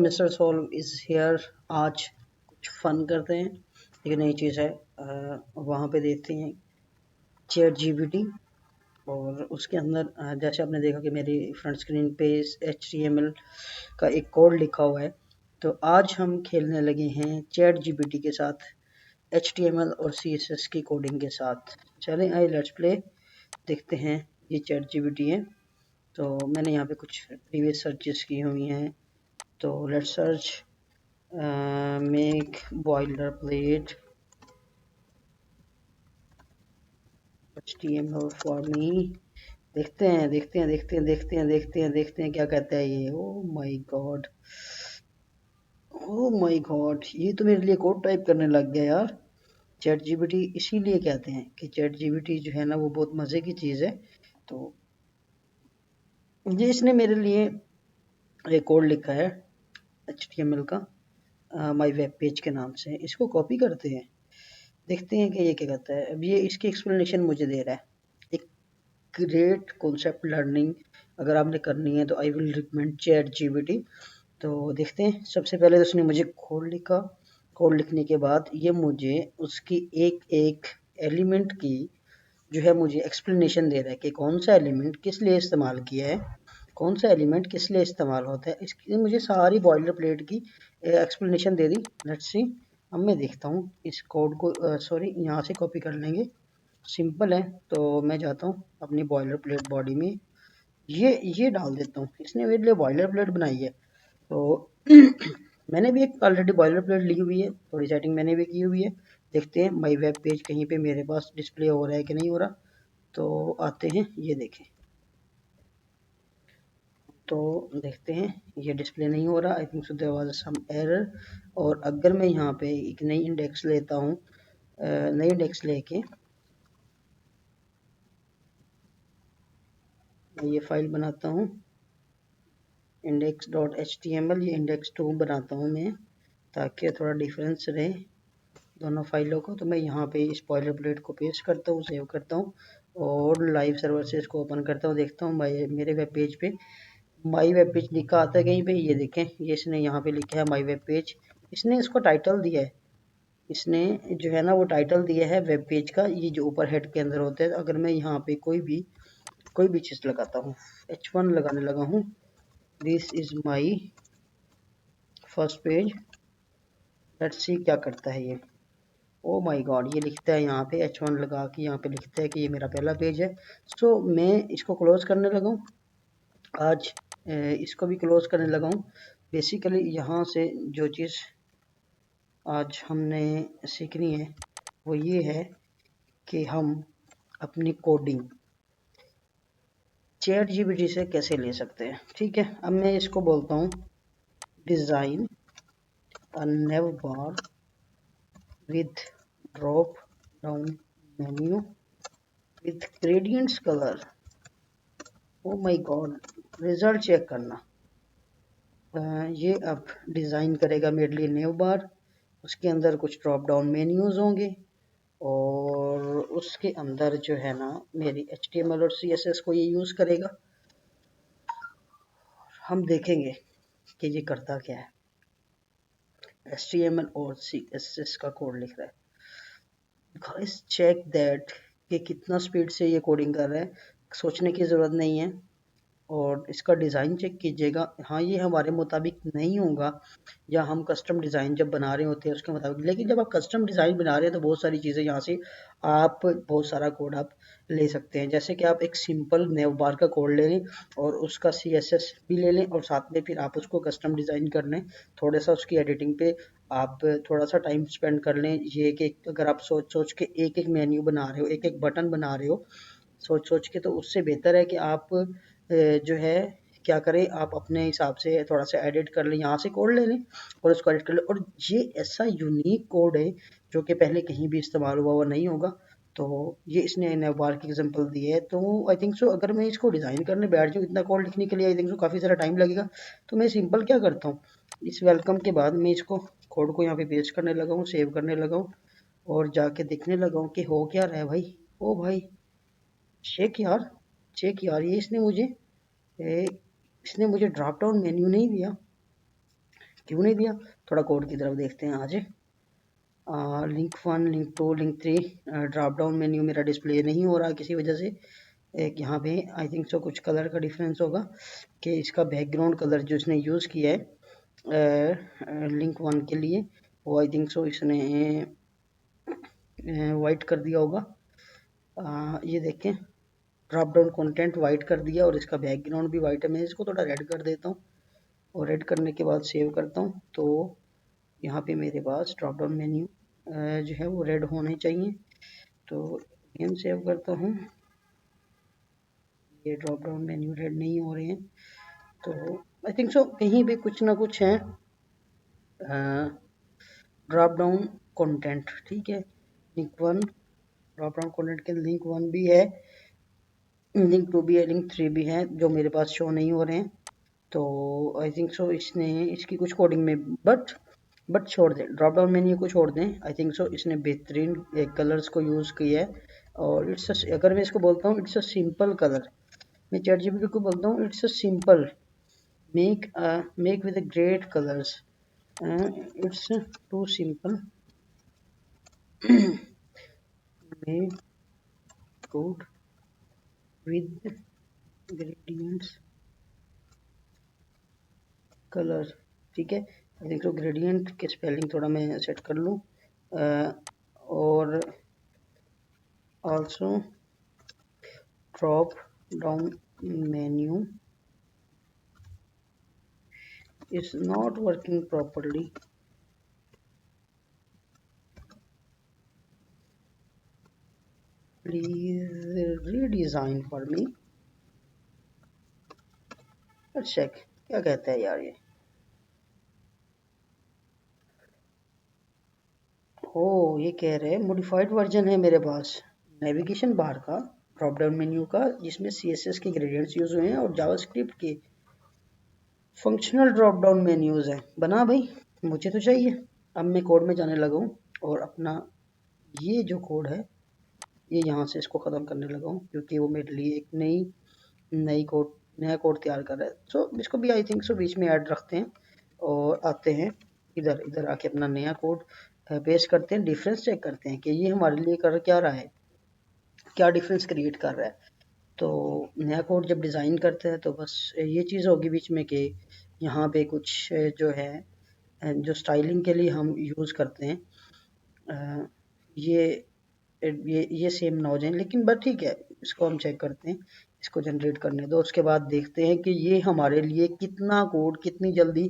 Mister solve is here. आज कुछ fun करते हैं। एक नई चीज़ है, वहाँ पे देखते हैं चैट जीपीटी और उसके अंदर जैसे आपने देखा कि मेरी फ्रंट स्क्रीन पे HTML का एक कोड लिखा हुआ है। तो आज हम खेलने लगे हैं चैट जीपीटी के साथ HTML और CSS की कोडिंग के साथ। चलें आइए लेट्स प्ले। देखते हैं, ये चैट जीपीटी है। तो मैंने यहाँ पे कुछ प्रीवियस सर्चेस की हुई हैं। तो let's search make boilerplate HTML for me। देखते हैं क्या कहता है ये। ओ माय गॉड, ये तो मेरे लिए कोड टाइप करने लग गया यार। चैट जीपीटी इसीलिए कहते हैं कि चैट जीपीटी जो है ना वो बहुत मज़े की चीज़ है। तो ये इसने मेरे लिए एक कोड लिखा है HTML का, माय वेब पेज के नाम से। इसको कॉपी करते हैं, देखते हैं कि ये क्या कहता है। अब ये इसकी एक्सप्लेनेशन मुझे दे रहा है। एक ग्रेट कॉन्सेप्ट लर्निंग अगर आपने करनी है तो I will recommend chat GPT. तो देखते हैं, सबसे पहले तो उसने मुझे कोड लिखा। कोड लिखने के बाद ये मुझे उसकी एक एक एलिमेंट की जो है मुझे एक्सप्लेनेशन दे रहा है कि कौन सा एलिमेंट किस लिए इस्तेमाल किया है, कौन सा एलिमेंट किस लिए इस्तेमाल होता है। इसकी मुझे सारी बॉयलर प्लेट की explanation they the. Let's see. अब मैं देखता हूँ इस कोड को, सॉरी यहाँ से कॉपी कर लेंगे, सिंपल है। तो मैं जाता हूँ अपनी बॉयलर प्लेट बॉडी में, ये डाल देता हूँ। इसने मेरे लिए बॉयलर प्लेट बनाई है। तो मैंने भी एक ऑलरेडी बॉयलर प्लेट ली हुई है, थोड़ी सेटिंग मैंने भी की हुई है। देखते हैं माई वेब पेज कहीं पे मेरे पास डिस्प्ले हो रहा है कि नहीं हो रहा। तो आते हैं, ये देखें। तो देखते हैं, ये डिस्प्ले नहीं हो रहा। I think so there was some error. और अगर मैं यहाँ पे एक नई इंडेक्स लेता हूँ, नई इंडेक्स लेके ये फाइल बनाता हूँ index.html, ये index2 बनाता हूँ मैं, ताकि थोड़ा डिफरेंस रहे दोनों फाइलों को। तो मैं यहाँ पे इस बॉयलर प्लेट को पेस्ट करता हूँ, सेव करता हूँ और लाइव सर्वर से इसको ओपन करता हूँ। देखता हूँ मेरे वेब पेज पे माई वेब पेज लिखा आता है कहीं पे। ये देखें, ये इसने यहाँ पे लिखा है माई वेब पेज। इसने इसको टाइटल दिया है, इसने जो है ना वो टाइटल दिया है वेब पेज का, ये जो ऊपर हेड के अंदर होता है। अगर मैं यहाँ पे कोई भी चीज़ लगाता हूँ, H1 लगाने लगा हूँ, this is my first page. Let's see क्या करता है ये। ओ माय गॉड, ये लिखता है यहाँ पे H1 लगा के, यहाँ पे लिखता है कि ये मेरा पहला पेज है। सो मैं इसको क्लोज करने लगा हूँ आज, इसको भी क्लोज करने लगा हूँ। बेसिकली यहाँ से जो चीज़ आज हमने सीखनी है वो ये है कि हम अपनी कोडिंग चैट जीपीटी से कैसे ले सकते हैं। ठीक है, अब मैं इसको बोलता हूँ design a nav bar with drop down menu with gradients color। Oh my god, result check करना। ये अब डिज़ाइन करेगा मेरे लिए न्यू बार। उसके अंदर कुछ ड्रॉप डाउन मेन्यूज होंगे और उसके अंदर जो है ना मेरी HTML और CSS को ये यूज़ करेगा। हम देखेंगे कि ये करता क्या है। HTML और CSS का कोड लिख रहा है। गाइस चेक दैट कि कितना स्पीड से ये कोडिंग कर रहा है, सोचने की ज़रूरत नहीं है। और इसका डिज़ाइन चेक कीजिएगा। हाँ, ये हमारे मुताबिक नहीं होगा, या हम कस्टम डिज़ाइन जब बना रहे होते हैं उसके मुताबिक। लेकिन जब आप कस्टम डिज़ाइन बना रहे हैं तो बहुत सारी चीज़ें यहाँ से आप बहुत सारा कोड आप ले सकते हैं। जैसे कि आप एक सिंपल नेव बार का कोड ले लें और उसका CSS भी ले लें और साथ में फिर आप उसको कस्टम डिज़ाइन कर लें। थोड़ा सा उसकी एडिटिंग पे आप थोड़ा सा टाइम स्पेंड कर लें। ये कि अगर आप सोच सोच के एक एक मेन्यू बना रहे हो, एक एक बटन बना रहे हो सोच सोच के, तो उससे बेहतर है कि आप जो है क्या करें, आप अपने हिसाब से थोड़ा सा एडिट कर लें, यहाँ से कोड ले लें और उसको एडिट कर लें। और ये ऐसा यूनिक कोड है जो कि पहले कहीं भी इस्तेमाल हुआ हुआ नहीं होगा। तो ये इसने नवबार की एग्जांपल दी है। तो आई थिंक सो अगर मैं इसको डिज़ाइन करने बैठ जाऊँ इतना कोड लिखने के लिए, आई थिंक सो काफ़ी सारा टाइम लगेगा। तो मैं सिंपल क्या करता हूँ, इस वेलकम के बाद मैं इसको कोड को यहाँ पे पेस्ट करने लगा हूँ, सेव करने लगा हूँ और जाके देखने लगा हूँ कि हो क्या रहा है भाई। ओ भाई, चेक यार, चेक यार, ये इसने मुझे ड्रॉप डाउन मेन्यू नहीं दिया। क्यों नहीं दिया? थोड़ा कोड की तरफ देखते हैं आज। Link 1, link 2, link 3, drop down menu मेरा डिस्प्ले नहीं हो रहा किसी वजह से। एक यहाँ पे आई थिंक सो कुछ कलर का डिफरेंस होगा कि इसका बैकग्राउंड कलर जो इसने यूज़ किया है लिंक 1 के लिए, वो आई थिंक सो इसने वाइट कर दिया होगा। ये देखें, ड्रॉप डाउन कंटेंट वाइट कर दिया और इसका बैकग्राउंड भी वाइट है। मैं इसको थोड़ा रेड कर देता हूँ और रेड करने के बाद सेव करता हूँ, तो यहाँ पे मेरे पास ड्रॉप डाउन मेन्यू जो है वो रेड होने चाहिए। तो गेम सेव करता हूँ, ये ड्रॉप डाउन मेन्यू रेड नहीं हो रहे हैं, तो आई थिंक सो कहीं भी कुछ ना कुछ है ड्रॉप डाउन कंटेंट। ठीक है, लिंक 1 ड्रॉप डाउन कंटेंट के लिंक 1 भी है, लिंक 2 भी है, लिंक 3 भी है, जो मेरे पास शो नहीं हो रहे हैं। तो आई थिंक सो इसने इसकी कुछ कोडिंग में बट छोड़ दें, ड्रॉप डाउन मेन्यू को छोड़ दें। आई थिंक सो इसने बेहतरीन कलर्स को यूज़ किया है, और अगर मैं इसको बोलता हूँ इट्स अ सिंपल कलर, मैं चैट जीपीटी को बोलता हूँ it's a simple make with great colours, it's too simple make code with gradients colour. ठीक है, आई थिंक सो ग्रेडियंट के स्पेलिंग थोड़ा मैं सेट कर लूँ, और also drop down menu is not working properly, please redesign for me। let's check क्या कहता है यार ये। हो, ये कह रहे हैं मॉडिफाइड वर्जन है मेरे पास नेविगेशन बार का, ड्रॉप डाउन मेन्यू का, जिसमें CSS के ग्रेडियंट्स यूज हुए हैं और जावास्क्रिप्ट के फंक्शनल ड्रॉप डाउन मेन्यूज हैं। बना भाई, मुझे तो चाहिए। अब मैं कोड में जाने लगा हूँ और अपना ये जो कोड है ये यहाँ से इसको ख़त्म करने लगा हूँ, क्योंकि वो मेरे लिए एक नया कोड तैयार कर रहा है। सो इसको भी आई थिंक सो बीच में ऐड रखते हैं और आते हैं इधर आके अपना नया कोड पेश करते हैं, डिफरेंस चेक करते हैं कि ये हमारे लिए कर क्या रहा है, क्या डिफरेंस क्रिएट कर रहा है। तो नया कोड जब डिज़ाइन करते हैं तो बस ये चीज़ होगी बीच में कि यहाँ पे कुछ जो है जो स्टाइलिंग के लिए हम यूज़ करते हैं, ये ये सेम ना हो जाए, लेकिन बट ठीक है, इसको हम चेक करते हैं, इसको जनरेट करने दो, उसके बाद देखते हैं कि ये हमारे लिए कितना कोड कितनी जल्दी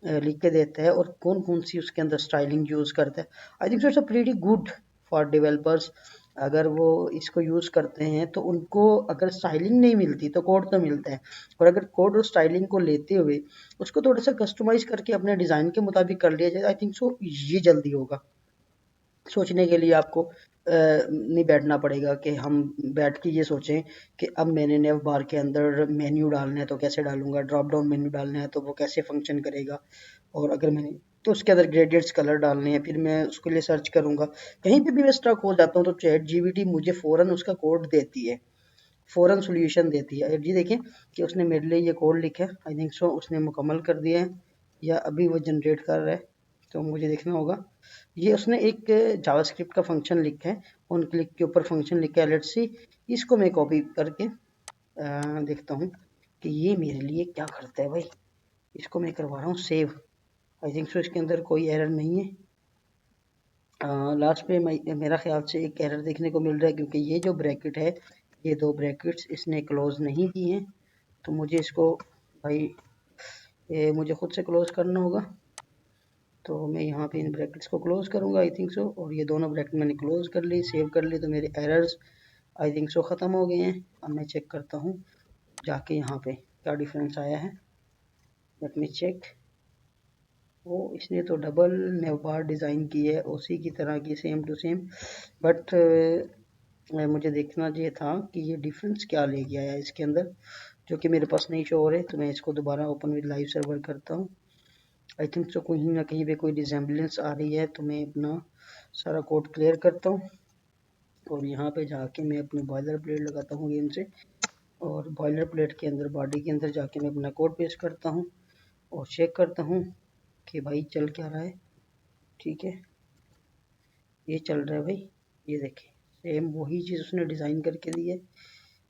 लिख के देता है और कौन कौन सी उसके अंदर स्टाइलिंग यूज़ करता है। I think so it's a pretty good for developers. अगर वो इसको यूज़ करते हैं तो उनको अगर स्टाइलिंग नहीं मिलती तो कोड तो मिलता है, और अगर कोड और स्टाइलिंग को लेते हुए उसको थोड़ा सा कस्टमाइज करके अपने डिज़ाइन के मुताबिक कर लिया जाए, आई थिंक सो ये जल्दी होगा। सोचने के लिए आपको नहीं बैठना पड़ेगा कि हम बैठ के ये सोचें कि अब मैंने नेव बार के अंदर मेन्यू डालना है तो कैसे डालूंगा, ड्रॉप डाउन मेन्यू डालना है तो वो कैसे फंक्शन करेगा, और अगर मैंने तो उसके अंदर ग्रेडियंट्स कलर डालने हैं, फिर मैं उसके लिए सर्च करूंगा। कहीं पे भी मैं स्टक हो जाता हूँ तो चैट जीपीटी मुझे फ़ौरन उसका कोड देती है, फ़ौरन सॉल्यूशन देती है। ये देखें कि उसने मेरे लिए ये कोड लिखा है, आई थिंक सो उसने मुकम्मल कर दिया है या अभी वो जनरेट कर रहा है, तो मुझे देखना होगा। ये उसने एक जावास्क्रिप्ट का फंक्शन लिखा है, ऑन क्लिक के ऊपर फंक्शन लिखा है, लेट्स सी। इसको मैं कॉपी करके देखता हूँ कि ये मेरे लिए क्या करता है भाई। इसको मैं करवा रहा हूँ सेव, आई थिंक सो इसके अंदर कोई एरर नहीं है। लास्ट पे मेरा ख्याल से एक एरर देखने को मिल रहा है, क्योंकि ये जो ब्रैकेट है, ये दो ब्रैकेट्स इसने क्लोज नहीं की हैं, तो मुझे इसको भाई मुझे खुद से क्लोज करना होगा। तो मैं यहाँ पे इन ब्रैकेट्स को क्लोज करूँगा आई थिंक सो, और ये दोनों ब्रैकेट मैंने क्लोज कर ली, सेव कर ली, तो मेरे एरर्स आई थिंक सो ख़त्म हो गए हैं। अब मैं चेक करता हूँ जाके यहाँ पे क्या डिफरेंस आया है। Let me check. वो इसने तो डबल नेवबार डिज़ाइन की है उसी की तरह की, सेम टू सेम, बट मुझे देखना ये था कि ये डिफरेंस क्या ले गया है इसके अंदर, जो कि मेरे पास नहीं शो हो रहे। तो मैं इसको दोबारा ओपन विद लाइव सर्वर करता हूँ। आई थिंक सो कहीं ना कहीं पे कोई रिजेम्बलेंस आ रही है, तो मैं अपना सारा कोड क्लियर करता हूँ और यहाँ पे जाके मैं अपनी बॉयलर प्लेट लगाता हूँ गेम से, और बॉयलर प्लेट के अंदर बॉडी के अंदर जाके मैं अपना कोड पेस्ट करता हूँ और चेक करता हूँ कि भाई चल क्या रहा है। ठीक है, ये चल रहा है भाई, ये देखें सेम वही चीज़ उसने डिज़ाइन करके दी है।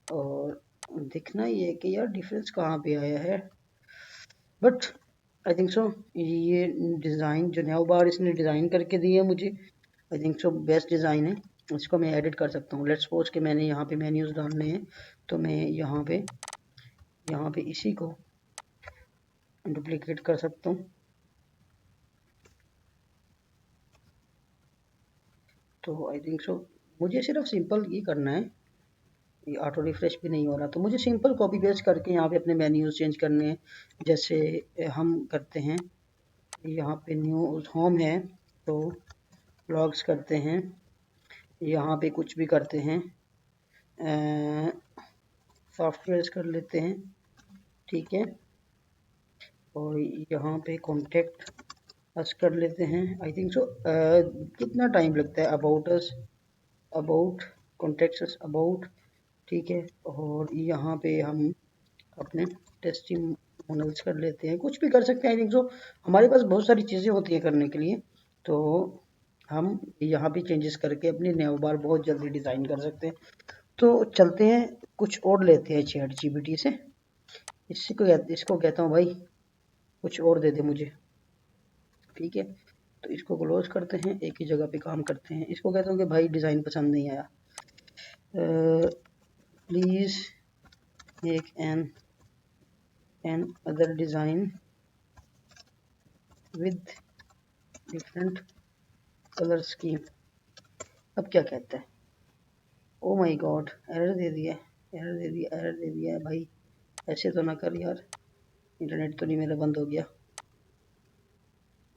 और दिखना ये है कि यार डिफरेंस कहाँ पे आया है, बट आई थिंक सो ये डिज़ाइन जो नया बार इसने डिज़ाइन करके दी है मुझे, आई थिंक सो बेस्ट डिज़ाइन है। इसको मैं एडिट कर सकता हूँ। लेट्स सपोज कि मैंने यहाँ पे मेन्यूज़ डालने हैं, तो मैं यहाँ पे इसी को डुप्लीकेट कर सकता हूँ। तो आई थिंक सो मुझे सिर्फ सिंपल ये करना है, ये ऑटो रिफ्रेश भी नहीं हो रहा, तो मुझे सिंपल कॉपी पेस्ट करके यहाँ पे अपने मेन्यूज़ चेंज करने हैं। जैसे हम करते हैं, यहाँ पे न्यू होम है तो लॉग्स करते हैं, यहाँ पे कुछ भी करते हैं, सॉफ्टवेयर कर लेते हैं। ठीक है, और यहाँ पे कॉन्टेक्ट अस कर लेते हैं। आई थिंक सो कितना टाइम लगता है, about us, about, contact us, about. ठीक है, और यहाँ पे हम अपने टेस्टिमोनियल्स कर लेते हैं, कुछ भी कर सकते हैं। आई थिंक सो हमारे पास बहुत सारी चीज़ें होती हैं करने के लिए, तो हम यहाँ भी चेंजेस करके अपनी नेव बार बहुत जल्दी डिज़ाइन कर सकते हैं। तो चलते हैं कुछ और लेते हैं चैट जीपीटी से। इसको कहता हूँ भाई कुछ और दे दे मुझे। ठीक है, तो इसको क्लोज करते हैं, एक ही जगह पे काम करते हैं। इसको कहता हूँ कि भाई डिज़ाइन पसंद नहीं आया, please make an other design with different colour scheme. अब क्या कहता है, ओ माय गॉड, एरर दे दिया, एरर दे दिया, एरर दे दिया है भाई। ऐसे तो ना कर यार, इंटरनेट तो नहीं मेरा बंद हो गया।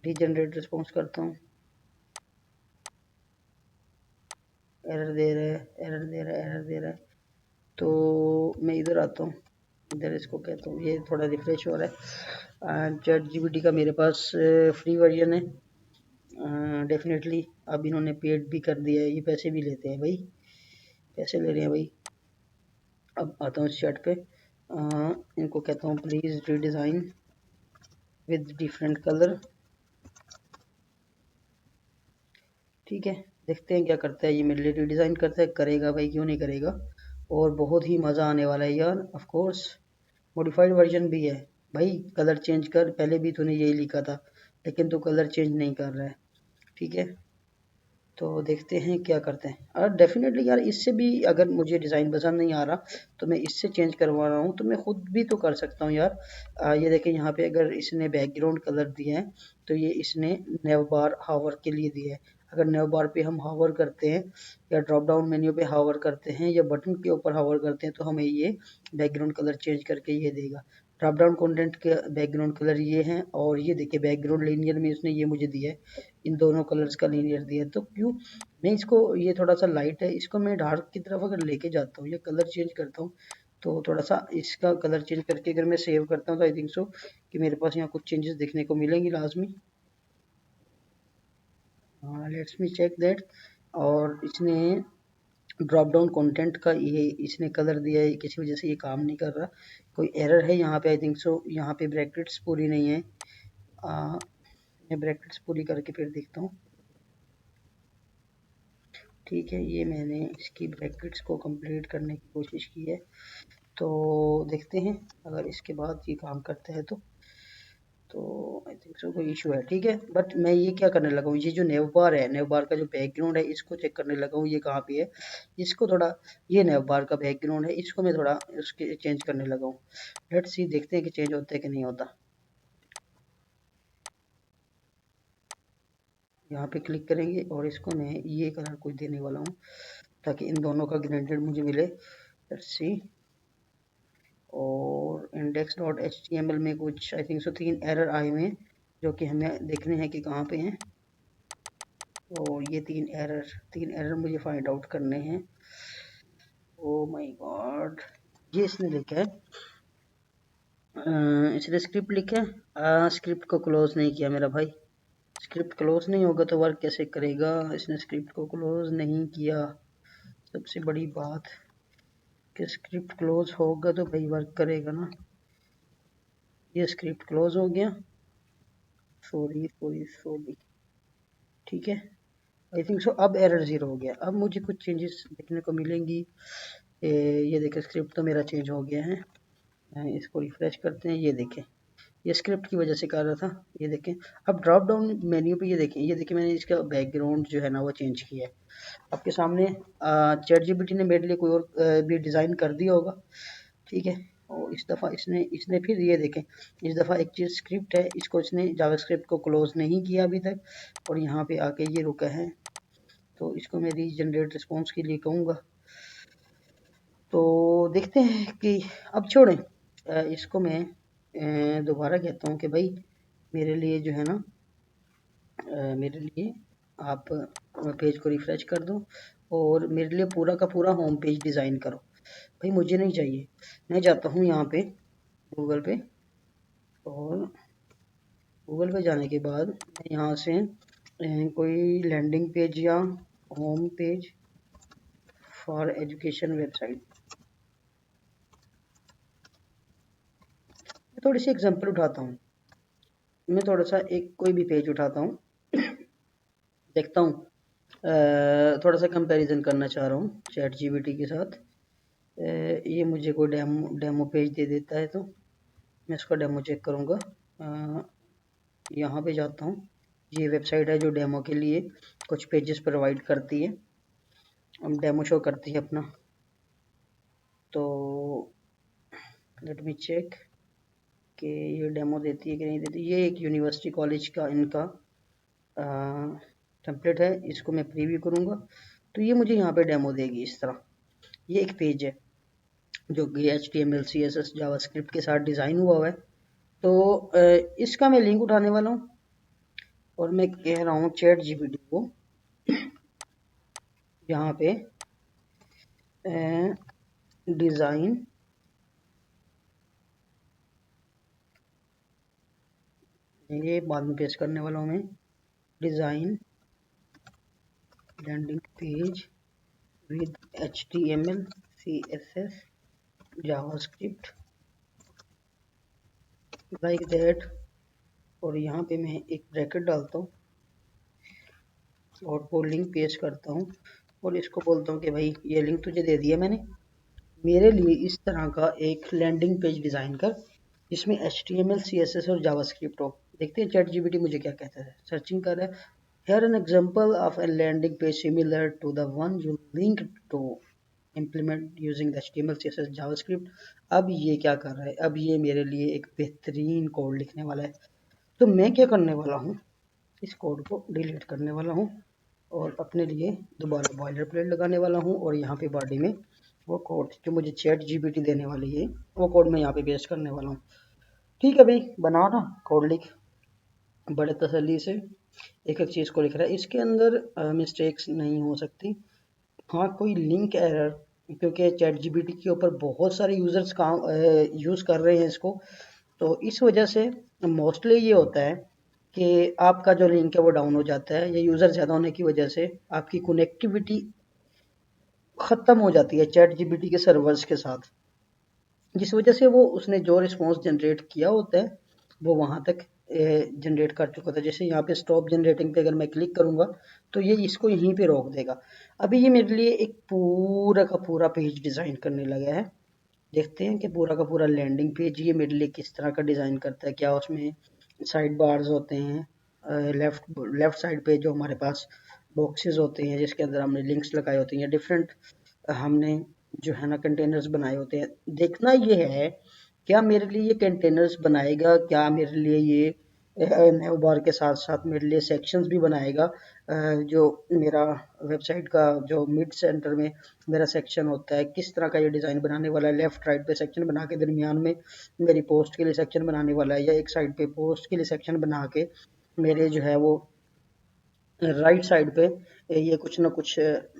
रीजनरेट रिस्पॉन्स करता हूँ, एरर दे रहा है, एरर दे रहा है, एरर दे रहा है। तो मैं इधर आता हूँ, इधर इसको कहता हूँ, ये थोड़ा रिफ्रेश हो रहा है। चैट जीपीटी का मेरे पास फ्री वर्जन है डेफिनेटली। अब इन्होंने पेड भी कर दिया है, ये पैसे भी लेते हैं भाई, पैसे ले रहे हैं भाई। अब आता हूँ इस चैट पे, इनको कहता हूँ please redesign with different colour. ठीक है, देखते हैं क्या करता है ये, मेरे लिए रीडिज़ाइन करता है, करेगा भाई, क्यों नहीं करेगा। और बहुत ही मज़ा आने वाला है यार। ऑफ कोर्स मॉडिफाइड वर्जन भी है भाई, कलर चेंज कर, पहले भी तूने यही लिखा था लेकिन तू कलर चेंज नहीं कर रहा है। ठीक है, तो देखते हैं क्या करते हैं। और डेफिनेटली यार इससे भी अगर मुझे डिज़ाइन पसंद नहीं आ रहा तो मैं इससे चेंज करवा रहा हूँ, तो मैं खुद भी तो कर सकता हूँ यार। ये देखें यहाँ पे अगर इसने बैकग्राउंड कलर दिया है तो ये इसने नेव बार हावर के लिए दिया है। अगर नेव बार पे हम हावर करते हैं या ड्रॉप डाउन मेन्यू पे हावर करते हैं या बटन के ऊपर हावर करते हैं तो हमें ये बैकग्राउंड कलर चेंज करके ये देगा। ड्रॉप डाउन कंटेंट के बैकग्राउंड कलर ये हैं, और ये देखिए बैकग्राउंड लीनियर में उसने ये मुझे दिया है, इन दोनों कलर्स का लीनियर दिया है। तो क्यों मैं इसको, ये थोड़ा सा लाइट है, इसको मैं डार्क की तरफ अगर लेके जाता हूँ या कलर चेंज करता हूँ तो थोड़ा सा इसका कलर चेंज करके अगर मैं सेव करता हूँ तो आई थिंक सो कि मेरे पास यहाँ कुछ चेंजेस देखने को मिलेंगी लाजमी। Let's me check that. और इसने ड्रॉप डाउन कंटेंट का ये इसने कलर दिया है, किसी वजह से ये काम नहीं कर रहा, कोई एरर है यहाँ पे आई थिंक सो। यहाँ पे ब्रैकेट्स पूरी नहीं है, मैं ब्रैकेट्स पूरी करके फिर देखता हूँ। ठीक है, ये मैंने इसकी ब्रैकेट्स को कंप्लीट करने की कोशिश की है, तो देखते हैं अगर इसके बाद ये काम करता है तो आई थिंक सो कोई इशू है। ठीक है, बट मैं ये क्या करने लगा हूँ, ये जो नेव बार है, नेव बार का जो बैकग्राउंड है इसको चेक करने लगा हूँ, ये कहाँ पे है। इसको थोड़ा, ये नेव बार का बैकग्राउंड है, इसको मैं थोड़ा उसके चेंज करने लगा हूँ। लेट्स सी, देखते हैं कि चेंज होता है कि नहीं होता। यहाँ पे क्लिक करेंगे और इसको मैं ये कलर कुछ देने वाला हूँ ताकि इन दोनों का ग्रेडेड मुझे मिले। लेट्स सी, और index dot H T M L में कुछ आई थिंक सो 3 एरर आए हुए हैं जो कि हमें देखने हैं कि कहाँ पे हैं। तो ये 3 एरर मुझे फाइंड आउट करने हैं। ओ माय गॉड, ये इसने लिखा है, इसने स्क्रिप्ट लिखा है, स्क्रिप्ट को क्लोज नहीं किया मेरा भाई। स्क्रिप्ट क्लोज नहीं होगा तो वर्क कैसे करेगा, इसने स्क्रिप्ट को क्लोज नहीं किया। सबसे बड़ी बात कि स्क्रिप्ट क्लोज होगा तो भाई वर्क करेगा ना। ये स्क्रिप्ट क्लोज हो गया, सॉरी, ठीक है। आई थिंक सो अब एरर ज़ीरो हो गया। अब मुझे कुछ चेंजेस देखने को मिलेंगी। ये देखें, स्क्रिप्ट तो मेरा चेंज हो गया है। इसको रिफ्रेश करते हैं, ये देखें, ये स्क्रिप्ट की वजह से कर रहा था। ये देखें, अब ड्रॉप डाउन मेन्यू पे ये देखें मैंने इसका बैकग्राउंड जो है ना वो चेंज किया है। आपके सामने चैट जीपीटी ने मेरे लिए कोई और भी डिज़ाइन कर दिया होगा, ठीक है। और इस दफ़ा इसने इसने फिर ये देखें, इस दफ़ा एक चीज़ स्क्रिप्ट है, इसको इसने जावास्क्रिप्ट को क्लोज नहीं किया अभी तक, और यहाँ पे आके ये रुका है। तो इसको मैं रीजनरेट रिस्पॉन्स के लिए कहूँगा। तो देखते हैं कि अब छोड़ें, इसको मैं दोबारा कहता हूँ कि भाई मेरे लिए जो है ना, मेरे लिए आप पेज को रिफ्रेश कर दो और मेरे लिए पूरा का पूरा होम पेज डिज़ाइन करो। भाई मुझे नहीं चाहिए, मैं जाता हूँ यहाँ पे गूगल पे, और गूगल पे जाने के बाद मैं यहाँ से कोई लैंडिंग पेज या home page for education website, थोड़ी सी एग्जांपल उठाता हूँ। मैं थोड़ा सा एक कोई भी पेज उठाता हूँ, देखता हूँ, थोड़ा सा कंपैरिजन करना चाह रहा हूँ चैट जीपीटी के साथ। ये मुझे कोई डेमो पेज दे देता है, तो मैं इसका डेमो चेक करूँगा। यहाँ पे जाता हूँ, ये वेबसाइट है जो डेमो के लिए कुछ पेजेस प्रोवाइड करती है, हम डेमो शो करती है अपना। तो लेट मी चेक कि ये डेमो देती है कि नहीं देती। ये एक यूनिवर्सिटी कॉलेज का इनका टेम्पलेट है, इसको मैं प्रीव्यू करूँगा तो ये मुझे यहाँ पे डेमो देगी इस तरह। ये एक पेज है जो कि HTML CSS जावास्क्रिप्ट के साथ डिज़ाइन हुआ है। तो इसका मैं लिंक उठाने वाला हूँ और मैं कह रहा हूँ चैट जीपीटी को यहाँ पे डिज़ाइन ये बाद में पेश करने वाला हूँ मैं, design landing page with HTML CSS JavaScript like that, और यहाँ पे मैं एक ब्रैकेट डालता हूँ और वो लिंक पेश करता हूँ और इसको बोलता हूँ कि भाई ये लिंक तुझे दे दिया मैंने, मेरे लिए इस तरह का एक लैंडिंग पेज डिज़ाइन कर जिसमें HTML CSS और जावास्क्रिप्ट हो। देखते हैं चैट जीपीटी मुझे क्या कहता है। सर्चिंग कर रहा है, here an example of a landing page similar to the one you linked to implement using the HTML CSS JavaScript। अब ये क्या कर रहा है, अब ये मेरे लिए एक बेहतरीन कोड लिखने वाला है। तो मैं क्या करने वाला हूँ, इस कोड को डिलीट करने वाला हूँ और अपने लिए दोबारा बॉयलर प्लेट लगाने वाला हूँ, और यहाँ पे बॉडी में वो कोड जो मुझे चैट जीपीटी देने वाली है वो कोड मैं यहाँ पे पेस्ट करने वाला हूँ। ठीक है भाई, बना ना कोड लिख बड़े तसल्ली से एक एक चीज़ को लिख रहा है, इसके अंदर मिस्टेक्स नहीं हो सकती। हाँ कोई लिंक एरर, क्योंकि चैट जीपीटी के ऊपर बहुत सारे यूज़र्स काम यूज़ कर रहे हैं इसको, तो इस वजह से मोस्टली ये होता है कि आपका जो लिंक है वो डाउन हो जाता है, या यूज़र ज़्यादा होने की वजह से आपकी कनेक्टिविटी ख़त्म हो जाती है चैट जीपीटी के सर्वर्स के साथ, जिस वजह से वो उसने जो रिस्पॉन्स जनरेट किया होता है वो वहाँ तक जनरेट कर चुका था। जैसे यहाँ पे स्टॉप जनरेटिंग पे अगर मैं क्लिक करूँगा तो ये इसको यहीं पे रोक देगा। अभी ये मेरे लिए एक पूरा का पूरा पेज डिज़ाइन करने लगा है। देखते हैं कि पूरा का पूरा लैंडिंग पेज ये मेरे लिए किस तरह का डिज़ाइन करता है। क्या उसमें साइड बार्स होते हैं, लेफ्ट साइड पे जो हमारे पास बॉक्सेस होते हैं जिसके अंदर हमने लिंक्स लगाए होते हैं, या डिफरेंट हमने जो है ना कंटेनर्स बनाए होते हैं। देखना ये है क्या मेरे लिए ये कंटेनर्स बनाएगा, क्या मेरे लिए ये नेव बार के साथ साथ मेरे लिए सेक्शंस भी बनाएगा। जो मेरा वेबसाइट का जो मिड सेंटर में मेरा सेक्शन होता है, किस तरह का ये डिज़ाइन बनाने वाला है। लेफ्ट राइट पे सेक्शन बना के दरमियान में मेरी पोस्ट के लिए सेक्शन बनाने वाला है, या एक साइड पे पोस्ट के लिए सेक्शन बना के मेरे जो है वो राइट साइड पे ये कुछ ना कुछ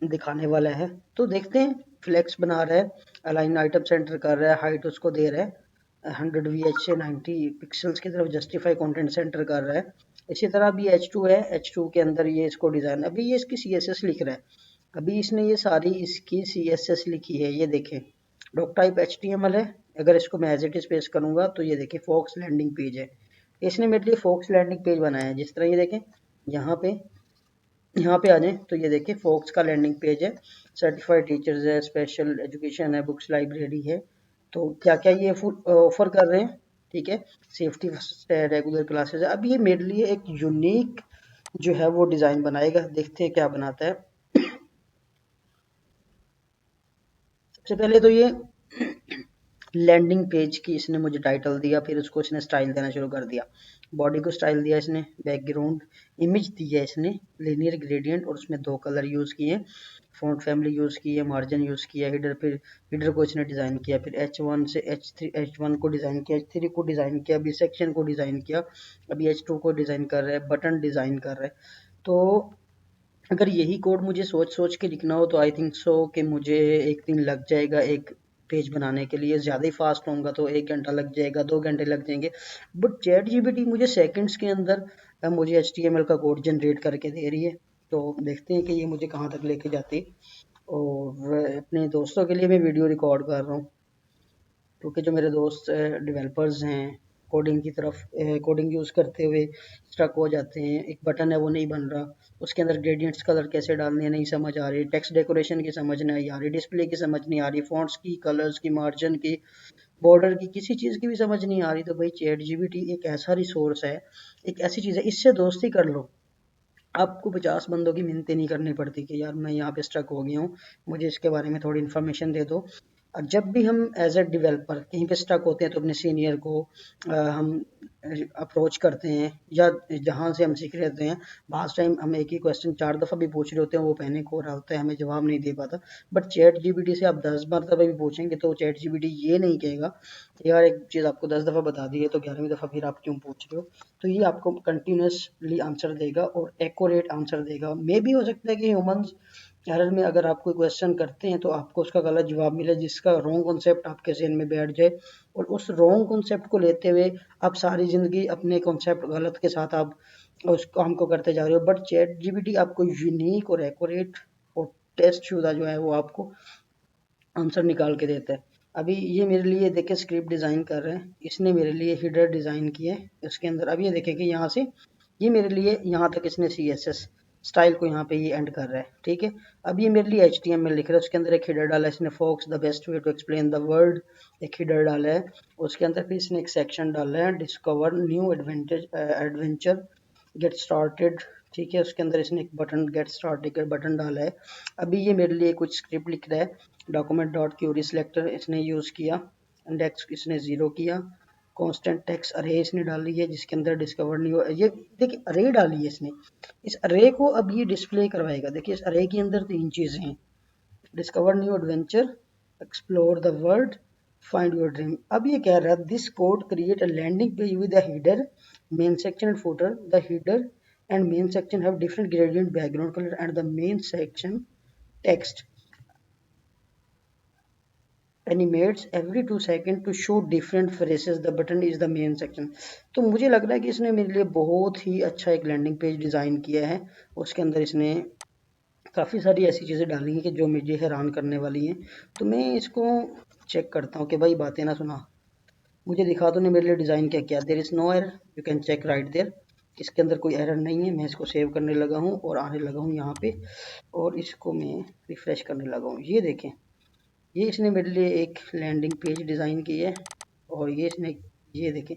दिखाने वाला है। तो देखते हैं, फ्लेक्स बना रहा है, अलाइन आइटम सेंटर कर रहा है, हाइट उसको दे रहा है 100 VH से 90 पिक्सल्स की तरफ जस्टिफाई कंटेंट सेंटर कर रहा है। इसी तरह भी H2 है, H2 के अंदर ये इसको डिज़ाइन, अभी ये इसकी CSS लिख रहा है, अभी इसने ये सारी इसकी CSS लिखी है। ये देखें डॉक टाइप HTML है, अगर इसको मैं एज इट इज पेस्ट करूंगा तो ये देखिए फॉक्स लैंडिंग पेज है, इसने मेरे लिए फोक्स लैंडिंग पेज बनाया है। जिस तरह ये देखें, यहाँ पे आ जाएं तो ये देखिए फोक्स का लैंडिंग पेज है, सर्टिफाइड टीचर्स है, स्पेशल एजुकेशन है, बुक्स लाइब्रेरी है। तो क्या क्या ये ऑफर कर रहे हैं, ठीक है। सेफ्टी फर्स्ट है, रेगुलर क्लासेस है। अब ये मेरे लिए एक यूनिक जो है वो डिज़ाइन बनाएगा, देखते हैं क्या बनाता है। सबसे पहले तो ये लैंडिंग पेज की इसने मुझे टाइटल दिया, फिर उसको इसने स्टाइल देना शुरू कर दिया। बॉडी को स्टाइल दिया इसने, बैकग्राउंड इमेज दी है इसने, लिनियर ग्रेडियंट, और उसमें 2 कलर यूज़ किए, फॉन्ट फैमिली यूज़ की है, मार्जिन यूज़ किया, हिडर, फिर हिडर को इसने डिज़ाइन किया, फिर H1 से H1 को डिज़ाइन किया, H3 को डिज़ाइन किया, अभी सेक्शन को डिज़ाइन किया, अभी H2 को डिज़ाइन कर रहा है, बटन डिज़ाइन कर रहा है। तो अगर यही कोड मुझे सोच सोच के लिखना हो तो आई थिंक सो कि मुझे एक दिन लग जाएगा एक पेज बनाने के लिए। ज़्यादा ही फास्ट होऊंगा तो 1 घंटा लग जाएगा, 2 घंटे लग जाएंगे। बट चैट जीपीटी मुझे सेकंड्स के अंदर मुझे HTML का कोड जनरेट करके दे रही है। तो देखते हैं कि ये मुझे कहाँ तक लेके जाती। और अपने दोस्तों के लिए मैं वीडियो रिकॉर्ड कर रहा हूँ, क्योंकि जो मेरे दोस्त डेवलपर्स हैं, कोडिंग की तरफ कोडिंग यूज़ करते हुए स्ट्रक हो जाते हैं, एक बटन है वो नहीं बन रहा, उसके अंदर ग्रेडियंट्स कलर कैसे डालने हैं नहीं समझ आ रही, टेक्स्ट डेकोरेशन की समझ नहीं आ रही, डिस्प्ले की समझ नहीं आ रही, फॉन्ट्स की, कलर्स की, मार्जिन की, बॉर्डर की, किसी चीज़ की भी समझ नहीं आ रही। तो भाई चैट जीपीटी एक ऐसा रिसोर्स है, एक ऐसी चीज़ है, इससे दोस्ती कर लो। आपको 50 बंदों की मिन्नतें नहीं करनी पड़ती कि यार मैं यहाँ पे स्ट्रक हो गया हूँ, मुझे इसके बारे में थोड़ी इन्फॉर्मेशन दे दो। और जब भी हम एज ए डेवलपर कहीं पे स्टक होते हैं तो अपने सीनियर को हम अप्रोच करते हैं, या जहाँ से हम सीख रहे होते हैं। लास्ट टाइम हम एक ही क्वेश्चन 4 दफ़ा भी पूछ रहे होते हैं, वो पैनिक हो रहा होता है, हमें जवाब नहीं दे पाता। बट चैट जीपीटी से आप 10 मरतबा भी पूछेंगे तो चैट जीपीटी ये नहीं कहेगा यार एक चीज़ आपको 10 दफ़ा बता दी है तो 11वीं दफ़ा फिर आप क्यों पूछ रहे हो। तो ये आपको कंटिन्यूसली आंसर देगा और एक्यूरेट आंसर देगा। मे भी हो सकता है कि ह्यूमंस एरर में अगर आप कोई क्वेश्चन करते हैं तो आपको उसका गलत जवाब मिले, जिसका रॉन्ग कॉन्सेप्ट आपके जहन में बैठ जाए, और उस रॉन्ग कॉन्सेप्ट को लेते हुए आप सारी ज़िंदगी अपने कॉन्सेप्ट गलत के साथ आप उस काम को करते जा रहे हो। बट चैट जीपीटी आपको यूनिक और एक्यूरेट और टेस्ट शुदा जो है वो आपको आंसर निकाल के देता है। अभी ये मेरे लिए देखिए स्क्रिप्ट डिज़ाइन कर रहे हैं, इसने मेरे लिए हिडर डिज़ाइन किए इसके अंदर। अब ये देखें कि यहाँ से ये मेरे लिए यहाँ तक इसने CSS स्टाइल को यहाँ पे ये एंड कर रहा है, ठीक है। अब ये मेरे लिए HTML लिख रहा है, उसके अंदर एक हिडर डाला है इसने, Fox the best way to explain the word, एक हिडर डाला है। उसके अंदर फिर इसने एक सेक्शन डाला है, discover new adventure, get started, ठीक है। उसके अंदर इसने एक बटन, गेट स्टार्टेड का बटन डाला है। अभी ये मेरे लिए कुछ स्क्रिप्ट लिख रहा है, डॉक्यूमेंट डॉट क्यूरी सिलेक्टर इसने यूज़ किया, इंडेक्स इसने 0 किया, कांस्टेंट टेक्स्ट अरे इसने डाली है जिसके अंदर डिस्कवर नहीं हुआ। ये देखिए अरे डाली है इसने, इस अरे को अब ये डिस्प्ले करवाएगा। देखिए इस अरे के अंदर 3 चीज़ें हैं, discover new adventure, explore the world, find your dream. अब ये कह रहा है this code create a landing page with a header, main section and footer. The header and main section have different gradient background color and the main section text animates every 2 seconds to show different phrases. The button is the main section. तो मुझे लग रहा है कि इसने मेरे लिए बहुत ही अच्छा एक लैंडिंग पेज डिज़ाइन किया है। उसके अंदर इसने काफ़ी सारी ऐसी चीज़ें डाली हैं कि जो मुझे हैरान करने वाली हैं। तो मैं इसको चेक करता हूँ कि भाई बातें ना सुना, मुझे दिखा दो ने मेरे लिए डिज़ाइन क्या किया। There is no error, you can check right there. इसके अंदर कोई एरर नहीं है। मैं इसको सेव करने लगा हूँ और आने लगा हूँ यहाँ पे, और इसको मैं रिफ़्रेश करने लगा हूँ। ये देखें, ये इसने मेरे लिए एक लैंडिंग पेज डिज़ाइन की है, और ये देखें,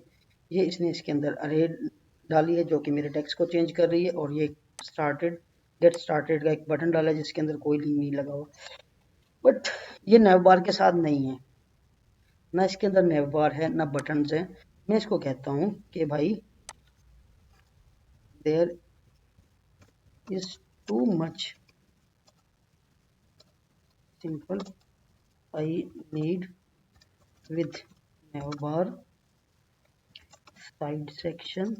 ये इसने इसके अंदर अरे डाली है जो कि मेरे टेक्स्ट को चेंज कर रही है, और ये स्टार्टेड, गेट स्टार्टेड का एक बटन डाला है जिसके अंदर कोई लिंक नहीं लगा हुआ। बट ये नैव बार के साथ नहीं है, ना इसके अंदर नैव बार है ना बटन्स है। मैं इसको कहता हूँ कि भाई there is too much simple, I need with navbar, side section